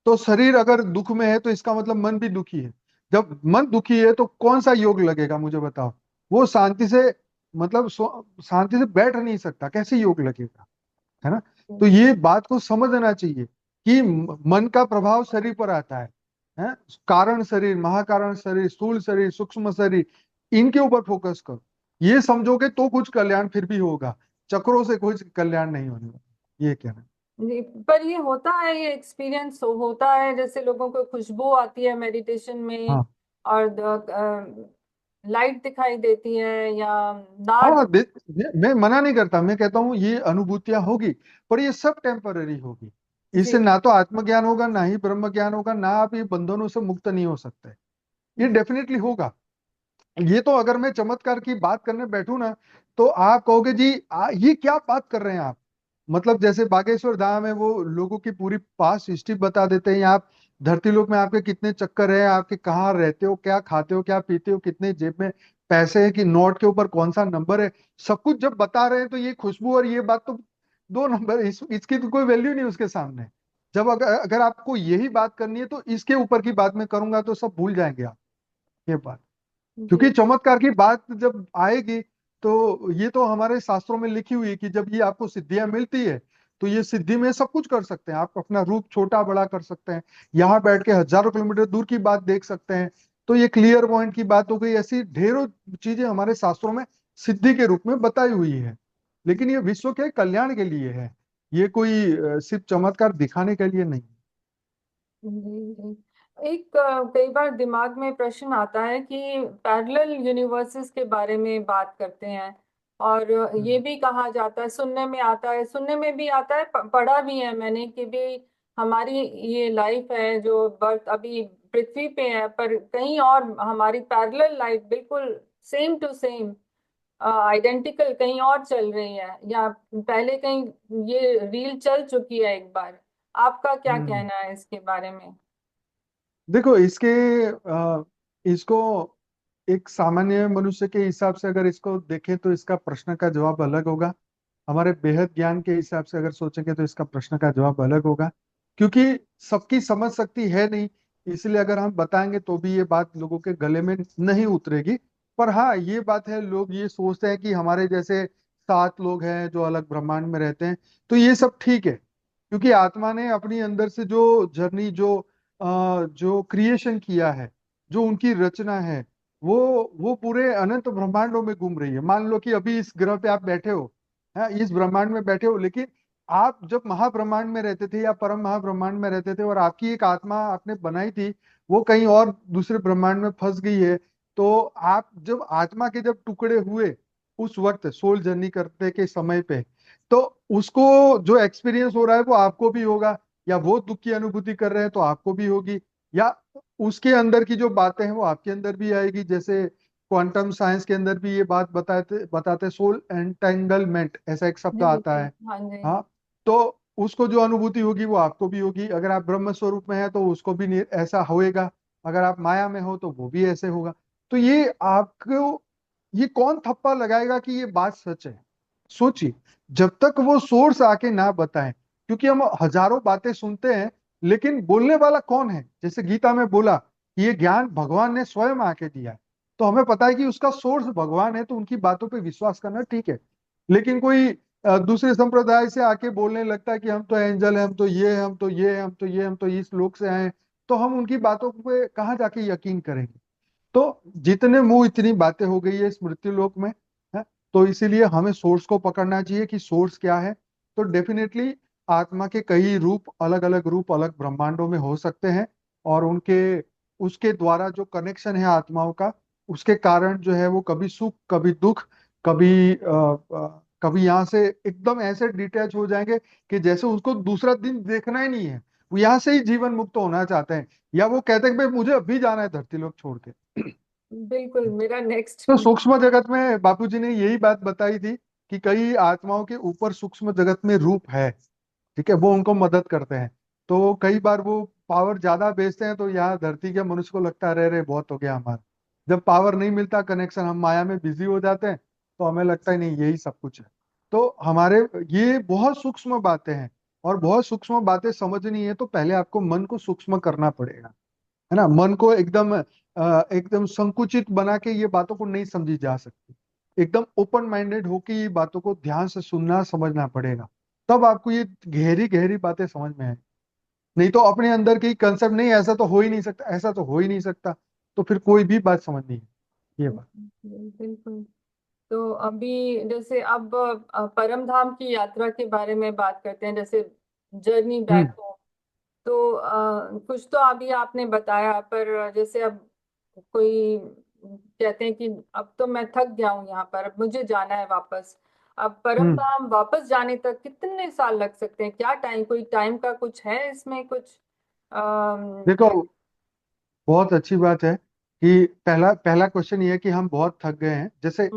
तो शरीर अगर दुख में है तो इसका मतलब मन भी दुखी है। जब मन दुखी है तो कौन सा योग लगेगा मुझे बताओ? वो शांति से, मतलब शांति से बैठ नहीं सकता, कैसे योग लगेगा? है ना? तो ये बात को समझना चाहिए कि मन का प्रभाव शरीर पर आता है? कारण शरीर, महाकारण शरीर, स्थूल शरीर, सूक्ष्म शरीर, इनके ऊपर फोकस करो। ये समझोगे तो कुछ कल्याण फिर भी होगा। चक्रों से कुछ कल्याण नहीं होने वाला, ये कहना है। जी, पर ये होता है, ये एक्सपीरियंस होता है, जैसे लोगों को खुशबू आती है मेडिटेशन में, हाँ। और लाइट दिखाई देती है, या नाद। हाँ, मैं मना नहीं करता, मैं कहता हूँ ये अनुभूतियां होगी, पर ये सब टेम्पररी होगी। जी इससे ना तो आत्मज्ञान होगा, ना ही ब्रह्म ज्ञान होगा, ना आप ये बंधनों से मुक्त नहीं हो सकते। ये डेफिनेटली होगा। ये तो अगर मैं चमत्कार की बात करने बैठूं ना, तो आप कहोगे जी ये क्या बात कर रहे हैं आप? मतलब जैसे बागेश्वर धाम है, वो लोगों की पूरी पास्ट हिस्ट्री बता देते हैं। आप धरती लोक में आपके कितने चक्कर है, आपके कहाँ रहते हो, क्या खाते हो, क्या पीते हो, कितने जेब में पैसे है, कि नोट के ऊपर कौन सा नंबर है, सब कुछ जब बता रहे हैं, तो ये खुशबू और ये बात तो दो नंबर, इसकी तो कोई वैल्यू नहीं उसके सामने। जब अगर अगर आपको यही बात करनी है तो इसके ऊपर की बात मैं करूंगा तो सब भूल जाएंगे आप ये बात। क्योंकि जी चमत्कार की बात जब आएगी, तो ये तो हमारे शास्त्रों में लिखी हुई है कि जब ये आपको सिद्धियां मिलती है, तो ये सिद्धि में सब कुछ कर सकते हैं। आप अपना रूप छोटा बड़ा कर सकते हैं, यहाँ बैठ के हजारों किलोमीटर दूर की बात देख सकते हैं। तो ये क्लियर पॉइंट की बात हो गई। ऐसी ढेरों चीजें हमारे शास्त्रों में सिद्धि के रूप में बताई हुई है। लेकिन ये विश्व के कल्याण के लिए है, ये कोई सिर्फ चमत्कार दिखाने के लिए नहीं। जी जी। एक कई बार दिमाग में प्रश्न आता है कि पैरेलल यूनिवर्सेस के बारे में बात करते हैं, और ये हम्म। भी कहा जाता है, सुनने में आता है, सुनने में भी आता है, पढ़ा भी है मैंने कि भी हमारी ये लाइफ है जो बर्थ अभी पृथ्वी पे है, पर कहीं और हमारी पैरेलल लाइफ बिल्कुल सेम टू सेम आइडेंटिकल कहीं और चल रही है, या पहले कहीं ये रील चल चुकी है एक बार। आपका क्या हम्म। कहना है इसके बारे में? देखो इसको एक सामान्य मनुष्य के हिसाब से अगर इसको देखें तो इसका प्रश्न का जवाब अलग होगा। हमारे बेहद ज्ञान के हिसाब से अगर सोचेंगे तो इसका प्रश्न का जवाब अलग होगा, क्योंकि सबकी समझ शक्ति है नहीं। इसलिए अगर हम बताएंगे तो भी ये बात लोगों के गले में नहीं उतरेगी। पर हाँ, ये बात है, लोग ये सोचते हैं कि हमारे जैसे 7 लोग हैं जो अलग ब्रह्मांड में रहते हैं, तो ये सब ठीक है, क्योंकि आत्मा ने अपनी अंदर से जो जर्नी, जो क्रिएशन किया है, जो उनकी रचना है, वो वो पूरे अनंत ब्रह्मांडों में घूम रही है। मान लो कि अभी इस ग्रह पे आप बैठे हो, है, इस ब्रह्मांड में बैठे हो, लेकिन आप जब महाब्रह्मांड में रहते थे या परम महाब्रह्मांड में रहते थे और आपकी एक आत्मा आपने बनाई थी, वो कहीं और दूसरे ब्रह्मांड में फंस गई है, तो आप जब आत्मा के जब टुकड़े हुए उस वक्त सोल जर्नी करते के समय पे, तो उसको जो एक्सपीरियंस हो रहा है वो आपको भी होगा, या वो दुख की अनुभूति कर रहे हैं तो आपको भी होगी, या उसके अंदर की जो बातें हैं वो आपके अंदर भी आएगी। जैसे क्वांटम साइंस के अंदर भी ये बात बताते बताते सोल एंटेंगलमेंट ऐसा एक शब्द जी आता जी। है। हाँ जी। हाँ, तो उसको जो अनुभूति होगी वो आपको भी होगी। अगर आप ब्रह्म स्वरूप में है तो उसको भी ऐसा होएगा। अगर आप माया में हो तो वो भी ऐसे होगा। तो ये आपको, ये कौन थप्पा लगाएगा कि ये बात सच है? सोचिए, जब तक वो सोर्स आके ना बताएं, क्योंकि हम हजारों बातें सुनते हैं, लेकिन बोलने वाला कौन है? जैसे गीता में बोला कि ये ज्ञान भगवान ने स्वयं आके दिया है, तो हमें पता है कि उसका सोर्स भगवान है, तो उनकी बातों पे विश्वास करना ठीक है। लेकिन कोई दूसरे संप्रदाय से आके बोलने लगता है कि हम तो एंजल हैं, हम तो ये हैं, हम तो ये हैं, हम तो ये हैं, हम तो इस लोक से आए हैं, तो हम उनकी बातों पे कहाँ जाके यकीन करेंगे? तो जितने मुंह इतनी बातें हो गई है इस मृत्यु लोक में, है। तो इसीलिए हमें सोर्स को पकड़ना चाहिए कि सोर्स क्या है। तो डेफिनेटली आत्मा के कई रूप, अलग अलग रूप अलग ब्रह्मांडों में हो सकते हैं, और उनके उसके द्वारा जो कनेक्शन है आत्माओं का, उसके कारण जो है वो कभी सुख, कभी दुख, कभी यहाँ से एकदम ऐसे डिटैच हो जाएंगे कि जैसे उसको दूसरा दिन देखना ही नहीं है, वो यहाँ से ही जीवन मुक्त होना चाहते हैं, या वो कहते हैं कि भाई मुझे अभी जाना है धरती लोक छोड़ के। बिल्कुल, मेरा नेक्स्ट। तो सूक्ष्म जगत में बापूजी ने यही बात बताई थी कि कई आत्माओं के ऊपर सूक्ष्म जगत में रूप है, ठीक है, वो उनको मदद करते हैं। तो कई बार वो पावर ज्यादा बेचते हैं, तो यहाँ धरती के मनुष्य को लगता है, रहे रहे बहुत हो गया हमारा। जब पावर नहीं मिलता, कनेक्शन, हम माया में बिजी हो जाते हैं, तो हमें लगता है नहीं यही सब कुछ है। तो हमारे, ये बहुत सूक्ष्म बातें हैं, और बहुत सूक्ष्म बातें समझनी है तो पहले आपको मन को सूक्ष्म करना पड़ेगा, है ना। मन को एकदम संकुचित बना के ये बातों को नहीं समझी जा सकती। एकदम ओपन माइंडेड होके ये बातों को ध्यान से सुनना समझना पड़ेगा, तब आपको ये गहरी गहरी बातें समझ में आए। नहीं तो अपने अंदर की कंसेप्ट, नहीं ऐसा तो हो ही नहीं सकता, ऐसा तो हो ही नहीं सकता, तो फिर कोई भी बात समझ नहीं है, ये बात। बिल्कुल। तो अभी जैसे अब परम धाम की यात्रा के बारे में बात करते हैं, जैसे जर्नी हम्म। Back home. तो कुछ तो अभी आपने बताया, पर जैसे अब कोई कहते हैं कि अब तो मैं थक गया हूँ यहाँ पर, अब मुझे जाना है वापस। अब परम हम्म। धाम वापस जाने तक कितने साल लग सकते हैं? क्या टाइम, कोई टाइम का कुछ है इसमें कुछ? देखो, बहुत अच्छी बात है कि पहला पहला क्वेश्चन ये है कि हम बहुत थक गए हैं। जैसे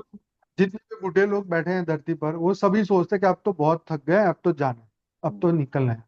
जितने भी बूढ़े लोग बैठे हैं धरती पर, वो सभी सोचते हैं कि अब तो बहुत थक गए, अब तो जाना है, अब तो निकलना है।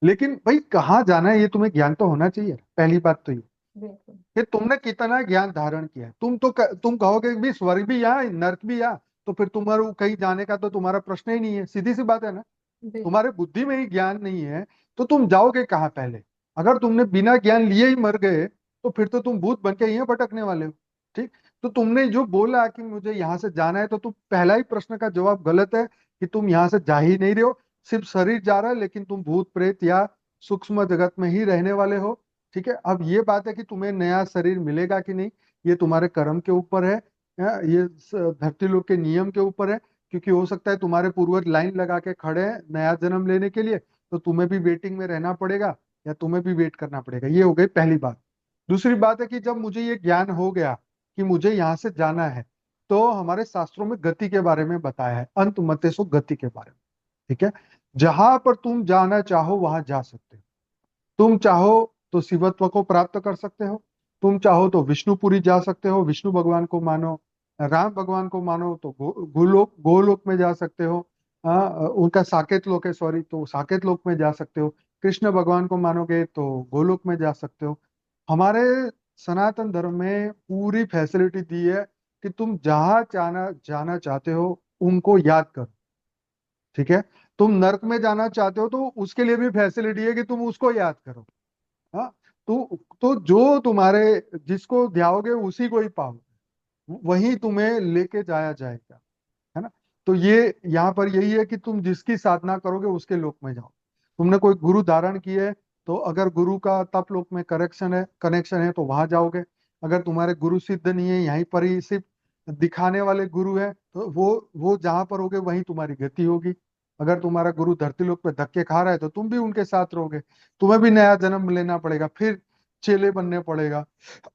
लेकिन भाई कहाँ जाना है ये तुम्हें ज्ञान तो होना चाहिए। पहली बात तो ये बिल्कुल। कि तुमने कितना ज्ञान धारण किया है। तुम कहोगे कि भी स्वर्ग भी यहाँ नर्क भी यहाँ, तो फिर तुम्हारा कहीं जाने का तो तुम्हारा प्रश्न ही नहीं है, सीधी सी बात है ना। बिल्कुल। तुम्हारे बुद्धि में ही ज्ञान नहीं है, तो तुम जाओगे कहाँ पहले? अगर तुमने बिना ज्ञान लिए ही मर गए, तो फिर तो तुम भूत बन के यहीं भटकने वाले हो। ठीक। तो तुमने जो बोला कि मुझे यहाँ से जाना है, तो तुम पहला ही प्रश्न का जवाब गलत है, कि तुम यहाँ से जा ही नहीं रहे हो। सिर्फ शरीर जा रहा है, लेकिन तुम भूत प्रेत या सूक्ष्म जगत में ही रहने वाले हो। ठीक है, अब ये बात है कि तुम्हें नया शरीर मिलेगा कि नहीं, ये तुम्हारे कर्म के ऊपर है, ये धरती लोक के नियम के ऊपर है। क्योंकि हो सकता है तुम्हारे पूर्वज लाइन लगा के खड़े हैं नया जन्म लेने के लिए, तो तुम्हें भी वेटिंग में रहना पड़ेगा, या तुम्हें भी वेट करना पड़ेगा। ये हो गई पहली बात। दूसरी बात है कि जब मुझे ये ज्ञान हो गया कि मुझे यहाँ से जाना है, तो हमारे शास्त्रों में गति के बारे में बताया है, अंत मते सो गति के बारे में। ठीक है, जहां पर तुम जाना चाहो वहां जा सकते हो। तुम चाहो तो शिवत्व को प्राप्त कर सकते हो, तुम चाहो तो विष्णुपुरी जा सकते हो, विष्णु भगवान को मानो, राम भगवान को मानो तो गोलोक में जा सकते हो। उनका साकेत लोक है, सॉरी, तो साकेत लोक में जा सकते हो। कृष्ण भगवान को मानोगे तो गोलोक में जा सकते हो। हमारे सनातन धर्म में पूरी फैसिलिटी दी है कि तुम जहां जाना जाना चाहते हो उनको याद करो। ठीक है, तुम नरक में जाना चाहते हो तो उसके लिए भी फैसिलिटी है कि तुम उसको याद करो। हाँ, तो जो तुम्हारे, जिसको ध्याओगे उसी को ही पाओगे, वही तुम्हें लेके जाया जाएगा। है ना? तो ये यहाँ पर यही है कि तुम जिसकी साधना करोगे उसके लोक में जाओ। तुमने कोई गुरु धारण की है, तो अगर गुरु का तप लोक में कनेक्शन है तो वहां जाओगे। अगर तुम्हारे गुरु सिद्ध नहीं है, यहीं पर ही सिर्फ दिखाने वाले गुरु है, तो वो जहां पर होगे वहीं तुम्हारी गति होगी। अगर तुम्हारा गुरु धरती लोक पे धक्के खा रहा है तो तुम भी उनके साथ रहोगे, तुम्हें भी नया जन्म लेना पड़ेगा, फिर चेले बनने पड़ेगा।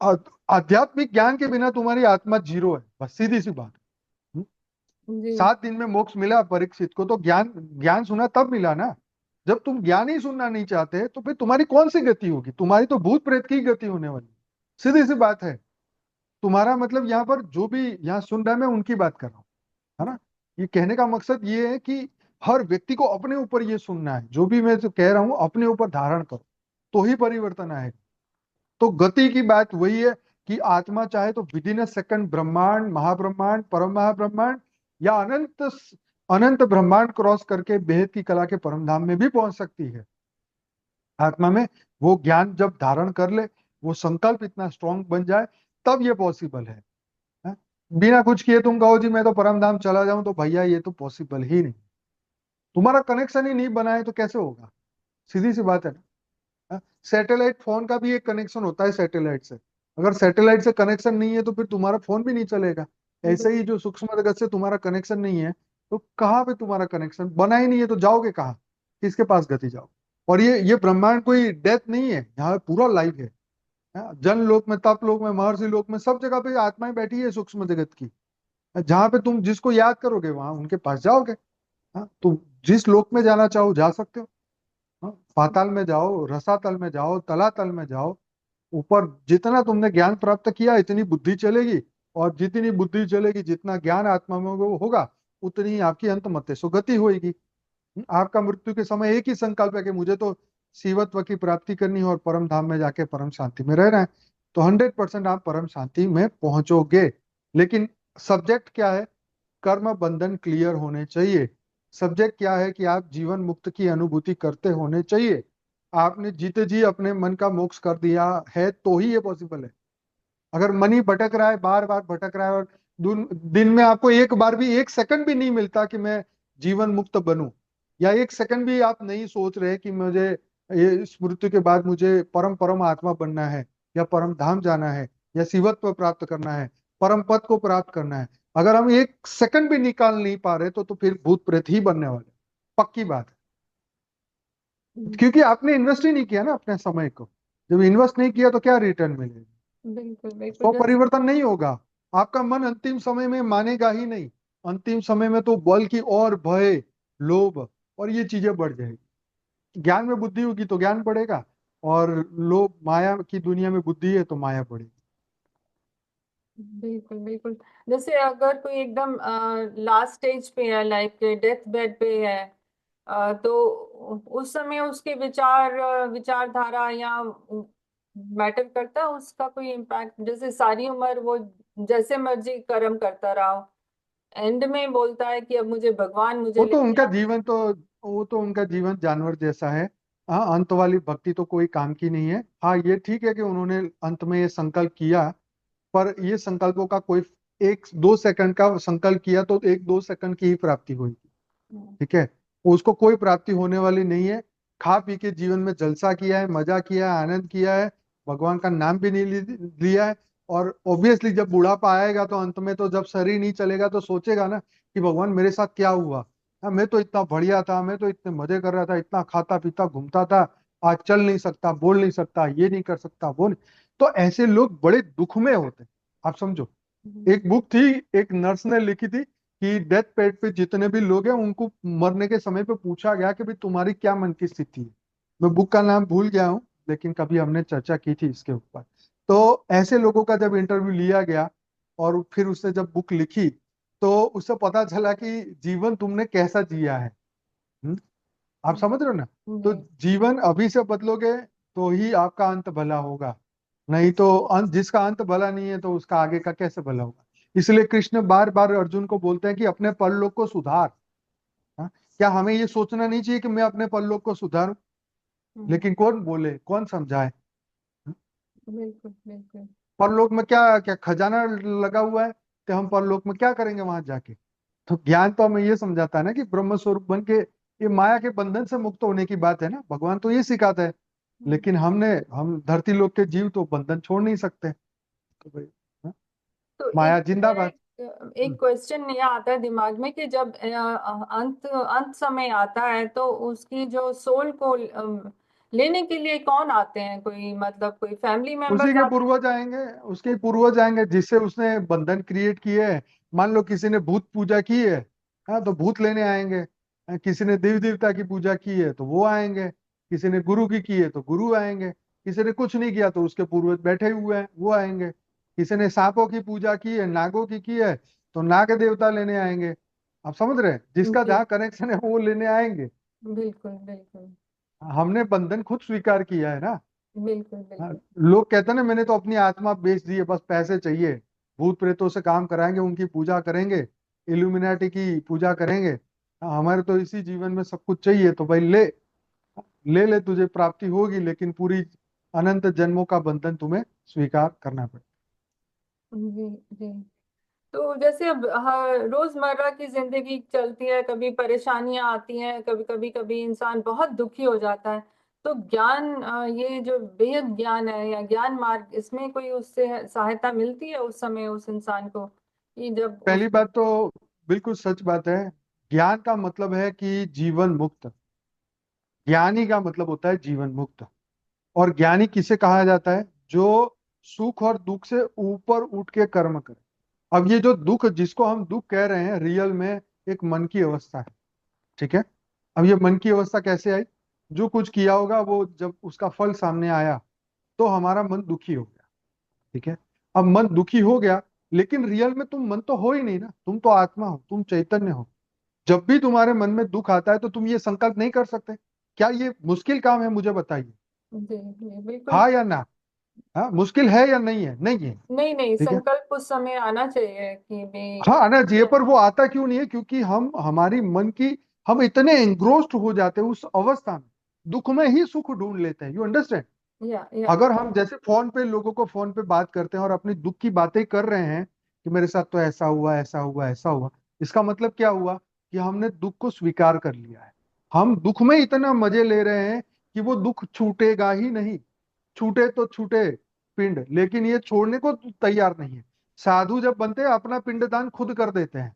आ- आध्यात्मिक ज्ञान के बिना तुम्हारी आत्मा जीरो है, बस सीधी सी बात। हम्म? जी। 7 दिन में मोक्ष मिला परीक्षित को, तो ज्ञान ज्ञान सुना तब मिला ना। जब तुम ज्ञान ही सुनना नहीं चाहते तो फिर तुम्हारी कौन सी गति होगी? तुम्हारी तो भूत प्रेत की गति होने वाली। सीधी सी बात है। तुम्हारा मतलब यहाँ पर जो भी यहाँ सुन रहा है, मैं उनकी बात कर रहा हूँ। है ना? ये कहने का मकसद ये है कि हर व्यक्ति को अपने ऊपर ये सुनना है, जो भी मैं जो कह रहा हूँ अपने ऊपर धारण करो, तो ही परिवर्तन आएगा। तो गति की बात वही है कि आत्मा चाहे तो विद इन अ सेकंड ब्रह्मांड, महाब्रह्मांड, परम महाब्रह्मांड या अनंत अनंत ब्रह्मांड क्रॉस करके बेहद की कला के परम धाम में भी पहुंच सकती है। आत्मा में वो ज्ञान जब धारण कर ले, वो संकल्प इतना स्ट्रांग बन जाए, तब ये पॉसिबल है। हैं? बिना कुछ किए तुम कहो जी मैं तो परम धाम चला जाऊं, तो भैया ये तो पॉसिबल ही नहीं। तुम्हारा कनेक्शन ही नहीं बना है तो कैसे होगा? सीधी सी बात है ना। सैटेलाइट फोन का भी एक कनेक्शन होता है सैटेलाइट से। अगर सैटेलाइट से कनेक्शन नहीं है तो फिर तुम्हारा फोन भी नहीं चलेगा। ऐसे ही जो सूक्ष्म जगत से तुम्हारा कनेक्शन नहीं है, तो कहाँ पे तुम्हारा कनेक्शन बना ही नहीं है, तो जाओगे कहाँ? किसके पास गति जाओ? और ये ब्रह्मांड कोई डेथ नहीं है, यहाँ पूरा लाइफ है। जन लोक में, तप लोक में, महर्षि लोक में, सब जगह पे आत्माएं बैठी है सूक्ष्म जगत की। जहाँ पे तुम जिसको याद करोगे वहां उनके पास जाओगे। तो जिस लोक में जाना चाहो जा सकते हो। पाताल में जाओ, रसातल में जाओ, तलातल में जाओ। ऊपर जितना तुमने ज्ञान प्राप्त किया इतनी बुद्धि चलेगी, और जितनी बुद्धि चलेगी, जितना ज्ञान आत्मा में होगा, उतनी ही आपकी अंत मत्ते सुगति होगी। आपका मृत्यु के समय एक ही संकल्प है कि मुझे तो शिवत्व की प्राप्ति करनी है और परम धाम में जाके परम शांति में रहना है। तो 100% आप परम शांति में पहुंचोगे। लेकिन सब्जेक्ट क्या है? कर्म बंधन क्लियर होने चाहिए। सब्जेक्ट क्या है कि आप जीवन मुक्त की अनुभूति करते होने चाहिए। आपने जीते जी अपने मन का मोक्ष कर दिया है तो ही ये पॉसिबल है। अगर मन ही भटक रहा है, बार बार भटक रहा है, और दिन में आपको एक बार भी, एक सेकंड भी नहीं मिलता कि मैं जीवन मुक्त बनूं, या एक सेकंड भी आप नहीं सोच रहे कि मुझे ये इस मृत्यु के बाद मुझे परम परम आत्मा बनना है, या परम धाम जाना है, या शिवत्व प्राप्त करना है, परम पद को प्राप्त करना है। अगर हम एक सेकंड भी निकाल नहीं पा रहे तो फिर भूत प्रेत ही बनने वाले, पक्की बात है। क्योंकि आपने इन्वेस्ट ही नहीं किया ना अपने समय को। जब इन्वेस्ट नहीं किया तो क्या रिटर्न मिलेगा? बिल्कुल बिल्कुल। तो परिवर्तन नहीं होगा। आपका मन अंतिम समय में मानेगा ही नहीं। अंतिम समय में तो बल की और भय, लोभ और ये चीजें बढ़ जाएगी। ज्ञान में बुद्धि होगी तो ज्ञान बढ़ेगा, और लोभ माया की दुनिया में बुद्धि है तो माया बढ़ेगी। बिल्कुल बिल्कुल। जैसे अगर कोई एकदम लास्ट स्टेज पे है, लाइफ के डेथ बेड पे है, तो उस समय उसके विचारधारा या मैटर करता है, उसका कोई इम्पैक्ट? जैसे सारी उम्र वो जैसे मर्जी कर्म करता रहा, एंड में बोलता है कि अब मुझे भगवान मुझे वो ले तो उनका गया। जीवन तो वो तो उनका जीवन जानवर जैसा है। हाँ, अंत वाली भक्ति तो कोई काम की नहीं है। हाँ, ये ठीक है कि उन्होंने अंत में ये संकल्प किया, पर ये संकल्पों का कोई, 1-2 सेकंड का संकल्प किया तो 1-2 सेकंड की ही प्राप्ति हुई। ठीक है, उसको कोई प्राप्ति होने वाली नहीं है। खा पी के जीवन में जलसा किया है, मजा किया है, आनंद किया है, भगवान का नाम भी नहीं लिया है। और ऑब्वियसली जब बुढ़ापा आएगा तो अंत में तो जब शरीर नहीं चलेगा तो सोचेगा ना कि भगवान मेरे साथ क्या हुआ। हाँ, मैं तो इतना बढ़िया था, मैं तो इतने मजे कर रहा था, इतना खाता पीता घूमता था, आज चल नहीं सकता, बोल नहीं सकता, ये नहीं कर सकता, वो नहीं। तो ऐसे लोग बड़े दुख में होते हैं, आप समझो। एक बुक थी, एक नर्स ने लिखी थी कि डेथ बेड पे जितने भी लोग हैं उनको मरने के समय पे पूछा गया कि भाई तुम्हारी क्या मन की स्थिति है। मैं बुक का नाम भूल गया हूँ, लेकिन कभी हमने चर्चा की थी इसके ऊपर। तो ऐसे लोगों का जब इंटरव्यू लिया गया और फिर उसने जब बुक लिखी, तो उससे पता चला कि जीवन तुमने कैसा जिया है। हम्म? आप समझ रहे हो ना? तो जी। जीवन अभी से बदलोगे तो ही आपका अंत भला होगा, नहीं तो अंत, जिसका अंत भला नहीं है तो उसका आगे का कैसे भला होगा। इसलिए कृष्ण बार बार अर्जुन को बोलते हैं कि अपने परलोक को सुधार। हाँ? क्या हमें ये सोचना नहीं चाहिए कि मैं अपने परलोक को सुधारूं? हम्म, लेकिन कौन बोले, कौन समझाए? बिल्कुल बिल्कुल। परलोक में क्या क्या खजाना लगा हुआ है, तो हम परलोक में क्या करेंगे वहां जाके? तो ज्ञान तो हमें ये समझाता है ना कि ब्रह्म स्वरूप बन के ये माया के बंधन से मुक्त होने की बात है ना, भगवान तो ये सिखाता है। हम्म, लेकिन हम धरती लोक के जीव तो बंधन छोड़ नहीं सकते। तो भाई, हाँ, तो माया एक मेरा जिंदाबाद। एक क्वेश्चन ये आता है दिमाग में कि जब अंत अंत समय आता है तो उसकी जो सोल को लेने के लिए कौन आते हैं, कोई मतलब कोई फैमिली उसी मेंबर्स के आते पूर्वज आएंगे, उसके पूर्वज आएंगे जिससे उसने बंधन क्रिएट किए है। मान लो किसी ने भूत पूजा की है, हाँ, तो भूत लेने आएंगे। किसी ने देवी देवता की पूजा की है तो वो आएंगे। किसी ने गुरु की है तो गुरु आएंगे। किसी ने कुछ नहीं किया तो उसके पूर्वज बैठे हुए हैं, वो आएंगे। किसी ने सांपों की पूजा की है, नागों की है, तो नाग देवता लेने आएंगे। आप समझ रहे हैं? हैं? जिसका जी, जहाँ कनेक्शन है वो लेने आएंगे। बिल्कुल बिल्कुल। हमने बंधन खुद स्वीकार किया है ना। बिल्कुल हाँ, बिल्कुल। लोग कहते हैं ना मैंने तो अपनी आत्मा बेच दी है, बस पैसे चाहिए। भूत प्रेतों से काम कराएंगे, उनकी पूजा करेंगे, इल्यूमिनाटी की पूजा करेंगे। हाँ, हमारे तो इसी जीवन में सब कुछ चाहिए, तो भाई ले, ले ले, तुझे प्राप्ति होगी, लेकिन पूरी अनंत जन्मों का बंधन तुम्हें स्वीकार करना पड़ेगा। जी जी। तो जैसे अब रोजमर्रा की जिंदगी चलती है, कभी परेशानियां आती हैं, कभी कभी कभी इंसान बहुत दुखी हो जाता है। तो ज्ञान, ये जो बेहद ज्ञान है या ज्ञान मार्ग, इसमें कोई उससे सहायता मिलती है उस समय उस इंसान को कि जब पहली उस। बात तो बिल्कुल सच बात है। ज्ञान का मतलब है कि जीवन मुक्त। ज्ञानी का मतलब होता है जीवन मुक्त। और ज्ञानी किसे कहा जाता है? जो सुख और दुख से ऊपर उठ के कर्म करे। अब ये जो दुख, जिसको हम दुख कह रहे हैं, रियल में एक मन की अवस्था है। ठीक है? अब ये मन की अवस्था कैसे आई? जो कुछ किया होगा वो जब उसका फल सामने आया तो हमारा मन दुखी हो गया। ठीक है? अब मन दुखी हो गया, लेकिन रियल में तुम मन तो हो ही नहीं ना, तुम तो आत्मा हो, तुम चैतन्य हो। जब भी तुम्हारे मन में दुख आता है तो तुम ये संकल्प नहीं कर सकते? क्या ये मुश्किल काम है? मुझे बताइए। जी जी, बिल्कुल। हाँ या ना? हाँ, मुश्किल है या नहीं है? नहीं है। नहीं नहीं, ठीक है? संकल्प उस समय आना चाहिए कि भी। हाँ, आना चाहिए, पर वो आता क्यों नहीं है? क्योंकि हम हमारी मन की, हम इतने एंग्रोस्ड हो जाते हैं उस अवस्था में, दुख में ही सुख ढूंढ लेते हैं। You understand? या अगर हम जैसे फोन पे लोगों को फोन पे बात करते हैं और अपनी दुख की बातें कर रहे हैं कि मेरे साथ तो ऐसा हुआ, ऐसा हुआ, ऐसा हुआ, इसका मतलब क्या हुआ? कि हमने दुख को स्वीकार कर लिया है। हम दुख में इतना मजे ले रहे हैं कि वो दुख छूटेगा ही नहीं। छूटे तो छूटे पिंड, लेकिन ये छोड़ने को तैयार नहीं है। साधु जब बनते हैं अपना पिंडदान खुद कर देते हैं।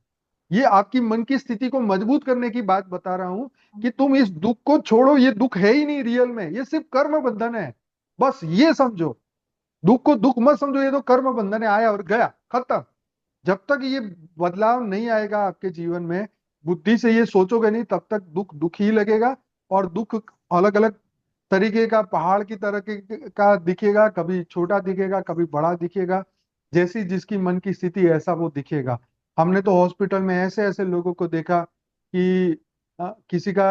ये आपकी मन की स्थिति को मजबूत करने की बात बता रहा हूं कि तुम इस दुख को छोड़ो, ये दुख है ही नहीं रियल में, ये सिर्फ कर्म बंधन है। बस ये समझो। दुख को दुख मत समझो, ये तो कर्म बंधन है, आया और गया, खत्म। जब तक ये बदलाव नहीं आएगा आपके जीवन में, बुद्धि से ये सोचोगे नहीं, तब तक दुख दुख ही लगेगा। और दुख अलग अलग तरीके का, पहाड़ की तरह का दिखेगा, कभी छोटा दिखेगा, कभी बड़ा दिखेगा। जैसी जिसकी मन की स्थिति ऐसा वो दिखेगा। हमने तो हॉस्पिटल में ऐसे ऐसे लोगों को देखा कि किसी का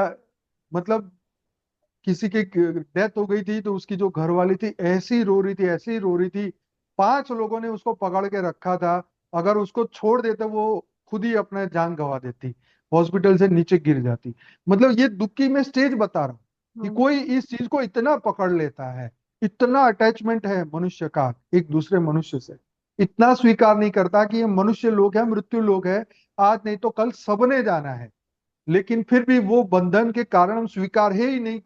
मतलब किसी की डेथ हो गई थी तो उसकी जो घरवाली थी ऐसी रो रही थी, ऐसी रो रही थी। 5 लोगों ने उसको पकड़ के रखा था। अगर उसको छोड़ देते वो खुद ही अपना जान गंवा देती, हॉस्पिटल से नीचे गिर जाती। मतलब ये दुख की मैं स्टेज बता रहा हूँ कि कोई इस चीज को इतना पकड़ लेता है। इतना अटैचमेंट है मनुष्य का एक दूसरे मनुष्य से। इतना स्वीकार नहीं करता कि ये मनुष्य लोग है, मृत्यु लोग है, आज नहीं तो कल सबने जाना है। लेकिन फिर भी वो बंधन के कारण हम स्वीकार है ही नहीं,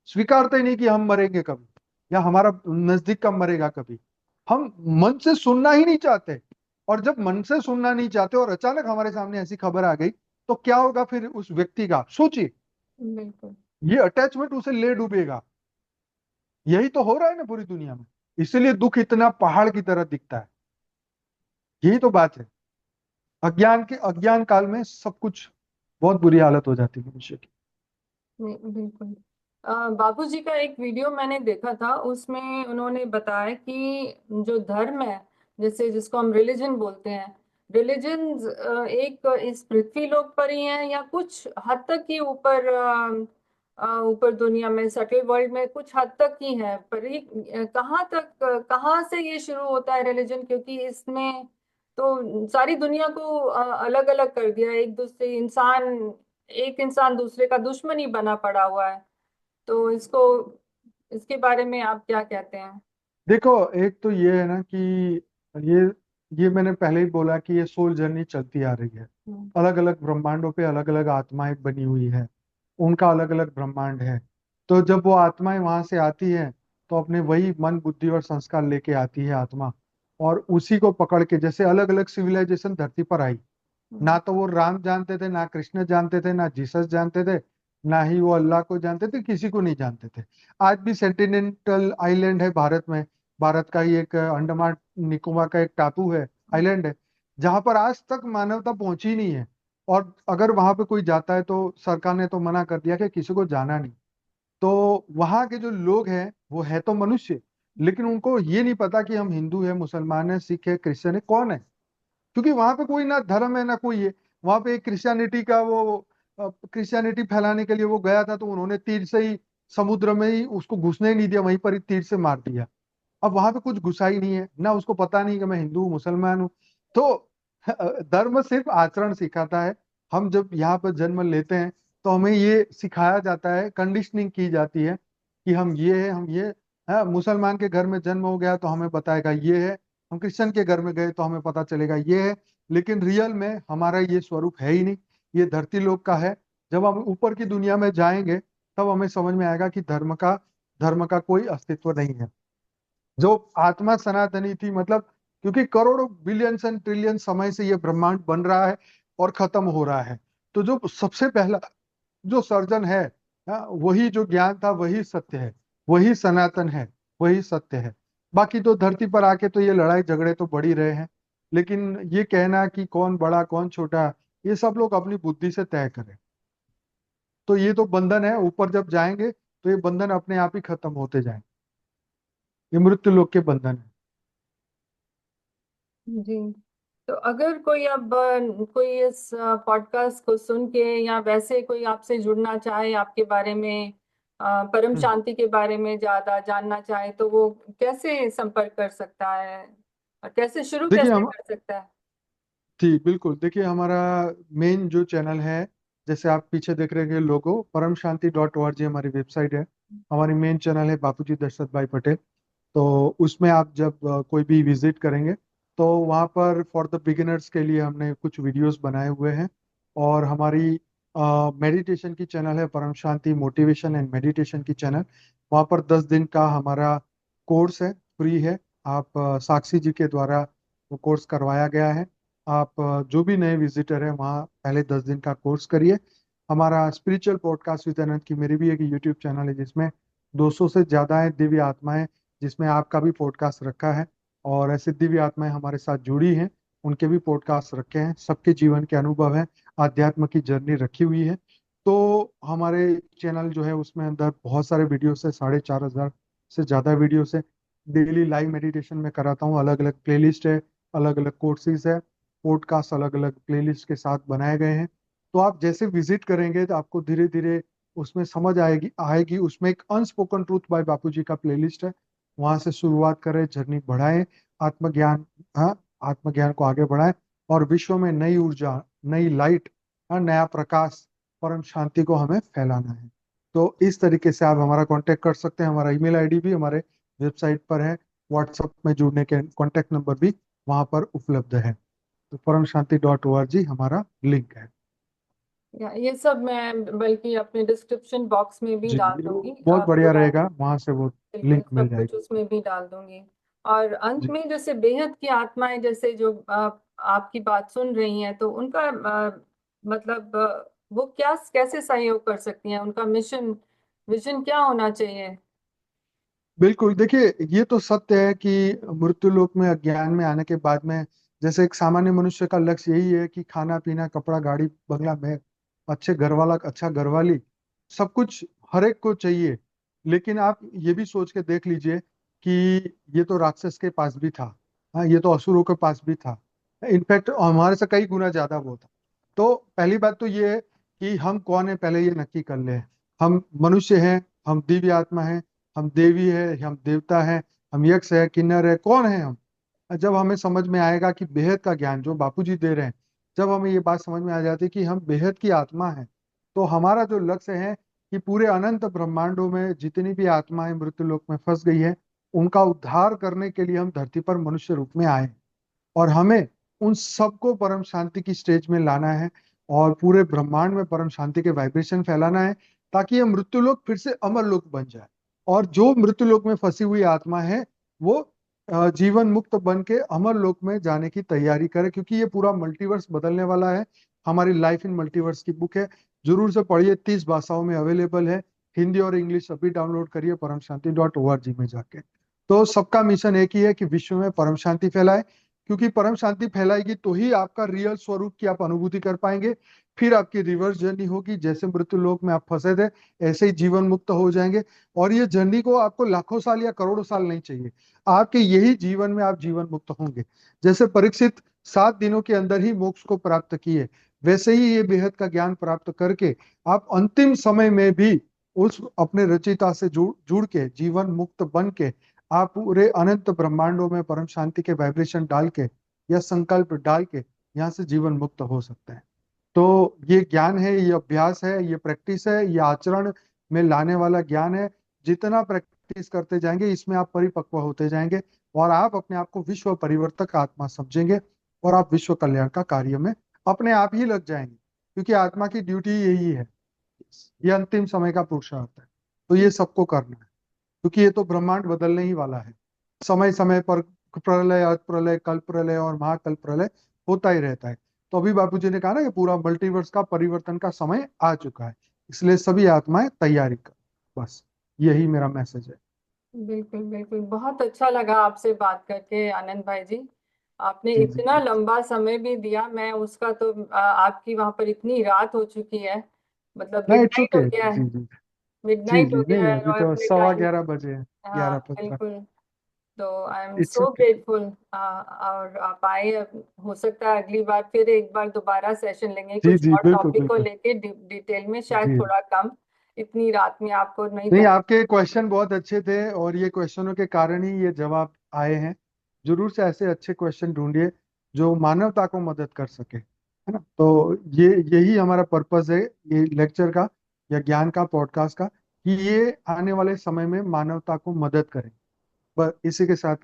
स्वीकारते ही नहीं कि हम मरेंगे कभी, या हमारा नजदीक का मरेगा कभी। हम मन से सुनना ही नहीं चाहते। और जब मन से सुनना नहीं चाहते और अचानक हमारे सामने ऐसी खबर आ गई, तो क्या होगा फिर उस व्यक्ति का? सोचिए। बिल्कुल। ये अटैचमेंट उसे ले डूबेगा। यही तो हो रहा है ना पूरी दुनिया में। इसलिए दुख इतना पहाड़ की तरह दिखता है। यही तो बात है। अज्ञान काल में सब कुछ बहुत बुरी हालत हो जाती है मनुष्य की। नहीं, बिल्कुल। बापूजी का एक वीडियो मैंने देखा था, उसमें उन्होंने बताया कि जो धर्म है, जैसे जिसको हम रिलीजन बोलते हैं, रिलीजन एक इस पृथ्वी लोक पर ही है या कुछ हद तक ही ऊपर, ऊपर दुनिया में सटल वर्ल्ड में कुछ हद तक ही है, पर ये कहाँ तक, कहाँ से ये शुरू होता है रिलीजन, क्योंकि इसमें तो सारी दुनिया को अलग अलग कर दिया, एक दूसरे इंसान, एक इंसान दूसरे का दुश्मन ही बना पड़ा हुआ है। तो इसको, इसके बारे में आप क्या कहते हैं? देखो, एक तो ये है ना कि ये ये मैंने पहले ही बोला कि ये सोल जर्नी चलती आ रही है। हम्म। अलग अलग ब्रह्मांडों पे अलग अलग आत्माएं बनी हुई है, उनका अलग अलग ब्रह्मांड है। तो जब वो आत्माएं वहां से आती है, तो अपने वही मन बुद्धि और संस्कार लेके आती है आत्मा, और उसी को पकड़ के, जैसे अलग अलग सिविलाइजेशन धरती पर आई, हम्म। ना तो वो राम जानते थे, ना कृष्ण जानते थे, ना जीसस जानते थे, ना ही वो अल्लाह को जानते थे, किसी को नहीं जानते थे। आज भी सेंटिनेंटल आइलैंड है भारत में, भारत का ही एक अंडमान निकोबार का एक टापू है, आइलैंड है, जहां पर आज तक मानवता पहुंची नहीं है। और अगर वहां पे कोई जाता है तो सरकार ने तो मना कर दिया कि किसी को जाना नहीं। तो वहां के जो लोग हैं वो है तो मनुष्य, लेकिन उनको ये नहीं पता कि हम हिंदू है, मुसलमान है, सिख है, क्रिश्चियन है, कौन है। क्योंकि वहां पे कोई ना धर्म है ना कोई है। वहां पे एक क्रिश्चियनिटी का वो क्रिश्चियनिटी फैलाने के लिए वो गया था, तो उन्होंने तीर से ही समुद्र में ही उसको घुसने ही नहीं दिया, वहीं पर ही तीर से मार दिया। अब वहां पे कुछ घुसा ही नहीं है ना, उसको पता नहीं कि मैं हिंदू हूँ, मुसलमान हूँ। तो धर्म सिर्फ आचरण सिखाता है। हम जब यहाँ पर जन्म लेते हैं तो हमें ये सिखाया जाता है, कंडीशनिंग की जाती है कि हम ये है, हम ये। हाँ, मुसलमान के घर में जन्म हो गया तो हमें बताएगा ये है, हम क्रिश्चियन के घर में गए तो हमें पता चलेगा ये है। लेकिन रियल में हमारा ये स्वरूप है ही नहीं, ये धरती लोक का है। जब हम ऊपर की दुनिया में जाएंगे तब हमें समझ में आएगा कि धर्म का कोई अस्तित्व नहीं है। जो आत्मा सनातनी थी, मतलब क्योंकि करोड़ों बिलियंस एंड ट्रिलियन समय से ये ब्रह्मांड बन रहा है और खत्म हो रहा है। तो जो सबसे पहला जो सर्जन है, वही जो ज्ञान था वही सत्य है, वही सनातन है, वही सत्य है। बाकी तो धरती पर आके तो ये लड़ाई झगड़े तो बढ़ ही रहे हैं। लेकिन ये कहना कि कौन बड़ा कौन छोटा, ये सब लोग अपनी बुद्धि से तय करें। तो ये तो बंधन है, ऊपर जब जाएंगे तो ये बंधन अपने आप ही खत्म होते जाएंगे। ये मृत्यु लोक के बंधन है। जी। तो अगर कोई अब कोई इस पॉडकास्ट को सुन के या वैसे कोई आपसे जुड़ना चाहे, आपके बारे में, परम हम्म। शांति के बारे में ज्यादा जानना चाहे, तो वो कैसे संपर्क कर सकता है और कैसे शुरू देखिए कैसे हम कर सकता है? जी बिल्कुल, देखिए हमारा मेन जो चैनल है, जैसे आप पीछे देख रहे हैं लोगो, परमशांति.org हमारी वेबसाइट है। हमारी मेन चैनल है बापूजी दशरथ भाई पटेल। तो उसमें आप जब कोई भी विजिट करेंगे तो वहाँ पर फॉर द बिगिनर्स के लिए हमने कुछ वीडियोस बनाए हुए हैं। और हमारी मेडिटेशन की चैनल है परम शांति मोटिवेशन एंड मेडिटेशन की चैनल। वहाँ पर 10 दिन का हमारा कोर्स है, फ्री है। आप साक्षी जी के द्वारा वो कोर्स करवाया गया है। आप जो भी नए विजिटर हैं वहाँ पहले 10 दिन का कोर्स करिए। हमारा स्पिरिचुअल पॉडकास्ट विद अनंत की मेरी भी एक यूट्यूब चैनल है, जिसमें 200 से ज्यादा है दिव्य आत्माएं, जिसमें आपका भी पॉडकास्ट रखा है। और ऐसे दिव्य आत्माएं हमारे साथ जुड़ी हैं, उनके भी पॉडकास्ट रखे हैं, सबके जीवन के अनुभव हैं, आध्यात्म की जर्नी रखी हुई है। तो हमारे चैनल जो है उसमें अंदर बहुत सारे वीडियोस है, 4,500 से ज्यादा वीडियोस है। डेली लाइव मेडिटेशन में कराता हूँ, अलग अलग प्लेलिस्ट है, अलग अलग कोर्सेज है, पॉडकास्ट अलग अलग प्लेलिस्ट के साथ बनाए गए हैं। तो आप जैसे विजिट करेंगे तो आपको धीरे धीरे उसमें समझ आएगी आएगी उसमें एक अनस्पोकन ट्रूथ बाय बापूजी का प्लेलिस्ट है। वहां से शुरुआत करें, जर्नी बढ़ाएं, आत्मज्ञान, हाँ, आत्मज्ञान को आगे बढ़ाएं, और विश्व में नई ऊर्जा, नई लाइट, हाँ, नया प्रकाश, परम शांति को हमें फैलाना है। तो इस तरीके से आप हमारा कांटेक्ट कर सकते हैं। हमारा ईमेल आईडी भी हमारे वेबसाइट पर है, व्हाट्सएप में जुड़ने के कांटेक्ट नंबर भी वहां पर उपलब्ध है। तो परमशांति.org हमारा लिंक है। या ये सब मैं बल्कि अपने डिस्क्रिप्शन बॉक्स में भी जी, डाल ये दूंगी, बहुत बढ़िया पूरा, रहेगा, वहां से वो बिल्कुल लिंक मिल सब कुछ जाएगी। उसमें भी डाल दूंगी। और अंत जी में जैसे बेहद की आत्माएं, जैसे जो आपकी बात सुन रही हैं, तो उनका मतलब वो क्या कैसे सहयोग कर सकती हैं, उनका मिशन, विजन क्या होना चाहिए? बिल्कुल, देखिए ये तो सत्य है कि मृत्यु लोक में अज्ञान में आने के बाद में, जैसे एक सामान्य मनुष्य का लक्ष्य यही है कि खाना पीना कपड़ा गाड़ी बंगला में अच्छे घर वाला अच्छा घरवाली सब कुछ हर एक को चाहिए। लेकिन आप ये भी सोच के देख लीजिए कि ये तो राक्षस के पास भी था। हाँ, ये तो असुरों के पास भी था। इनफैक्ट हमारे से कई गुना ज्यादा वो था। तो पहली बात तो ये है कि हम कौन है पहले ये नक्की कर ले। हम मनुष्य हैं, हम दिव्य आत्मा हैं, हम देवी है, हम देवता है, हम यक्ष है, किन्नर है, कौन है हम। जब हमें समझ में आएगा कि बेहद का ज्ञान जो बापूजी दे रहे हैं, जब हमें ये बात समझ में आ जाती है कि हम बेहद की आत्मा है, तो हमारा जो लक्ष्य है कि पूरे अनंत ब्रह्मांडों में जितनी भी आत्माएं मृत्यु लोक में फंस गई है, उनका उद्धार करने के लिए हम धरती पर मनुष्य रूप में आए। और हमें उन सबको परम शांति की स्टेज में लाना है और पूरे ब्रह्मांड में परम शांति के वाइब्रेशन फैलाना है, ताकि ये मृत्यु लोक फिर से अमर लोक बन जाए। और जो मृत्यु लोक में फंसी हुई आत्मा है वो जीवन मुक्त बन के अमर लोक में जाने की तैयारी करे, क्योंकि ये पूरा मल्टीवर्स बदलने वाला है। हमारी लाइफ इन मल्टीवर्स की बुक है, जरूर से पढ़िए, 30 भाषाओं में अवेलेबल है। हिंदी और इंग्लिश सभी डाउनलोड करिए परमशांति.org में जाके। तो सबका मिशन एक ही है कि विश्व में परम शांति फैलाए, क्योंकि परम शांति फैलाएगी तो ही आपका रियल स्वरूप की आप अनुभूति कर पाएंगे। फिर आपकी रिवर्स जर्नी होगी, जैसे मृत्यु लोक में आप फंसे थे ऐसे ही जीवन मुक्त हो जाएंगे। और ये जर्नी को आपको लाखों साल या करोड़ों साल नहीं चाहिए, आपके यही जीवन में आप जीवन मुक्त होंगे। जैसे परीक्षित 7 दिनों के अंदर ही मोक्ष को प्राप्त किए, वैसे ही ये बेहद का ज्ञान प्राप्त करके आप अंतिम समय में भी उस अपने रचिता से जुड़ जुड़ के जीवन मुक्त बन के आप पूरे अनंत ब्रह्मांडों में परम शांति के वाइब्रेशन डाल के या संकल्प डाल के यहाँ से जीवन मुक्त हो सकते हैं। तो ये ज्ञान है, ये अभ्यास है, ये प्रैक्टिस है, ये आचरण में लाने वाला ज्ञान है। जितना प्रैक्टिस करते जाएंगे इसमें आप परिपक्व होते जाएंगे और आप अपने आप को विश्व परिवर्तक आत्मा समझेंगे और आप विश्व कल्याण का कार्य में अपने आप ही लग जाएंगे, क्योंकि आत्मा की ड्यूटी यही है। ये अंतिम समय का पुरुषार्थ है, तो ये सबको करना है, क्योंकि ये तो ब्रह्मांड बदलने ही वाला है। समय समय पर प्रलय, अर्थ प्रलय, कल्प प्रलय और महाकल्प प्रलय होता ही रहता है। तो अभी बापूजी ने कहा ना कि पूरा मल्टीवर्स का परिवर्तन का समय आ चुका है, इसलिए सभी आत्माएं तैयारी कर। बस यही मेरा मैसेज है। बिल्कुल बिल्कुल, बहुत अच्छा लगा आपसे बात करके आनंद भाई जी। आपने जी जी इतना जी। लंबा समय भी दिया, मैं उसका तो आपकी वहां पर इतनी रात हो चुकी है, मतलब नहीं, इट्स मिडनाइट हो ओके। गया है। जी जी। जी मिडनाइट जी, हो गया नहीं है अभी और तो अपने सवा टाइम। ग्यारह बजे हैं। हाँ 11:15। बिल्कुल। तो I am it's so okay. Grateful. और आप आए, हो सकता है अगली बार फिर एक बार दोबारा सेशन लेंगे जी कुछ जी, और बिल्कुल टॉपिक को बिल्कुल। लेके डिटेल में, शायद जी। थोड़ा कम, इतनी रात में आपको नहीं नहीं, कर। आपके क्वेश्चन बहुत अच्छे थे और ये क्वेश्चनों के कारण ही ये जवाब आए हैं। जरूर से ऐसे अच्छे क्वेश्चन ढूंढिए जो मानवता को मदद कर सके, है ना। तो ये यही हमारा पर्पस है, ये लेक्चर का या ज्ञान का पॉडकास्ट का, कि ये आने वाले समय में मानवता को मदद करे। बस इसी के साथ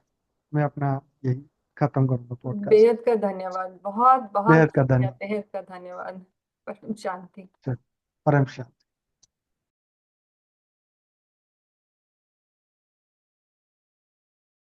मैं अपना यही खत्म करूंगा पॉडकास्ट। बेहद का धन्यवाद, बहुत बहुत बेहद का शुक्रिया, धन्यवाद। बेहद का धन्यवाद। परम शांति। चल, परम शांति।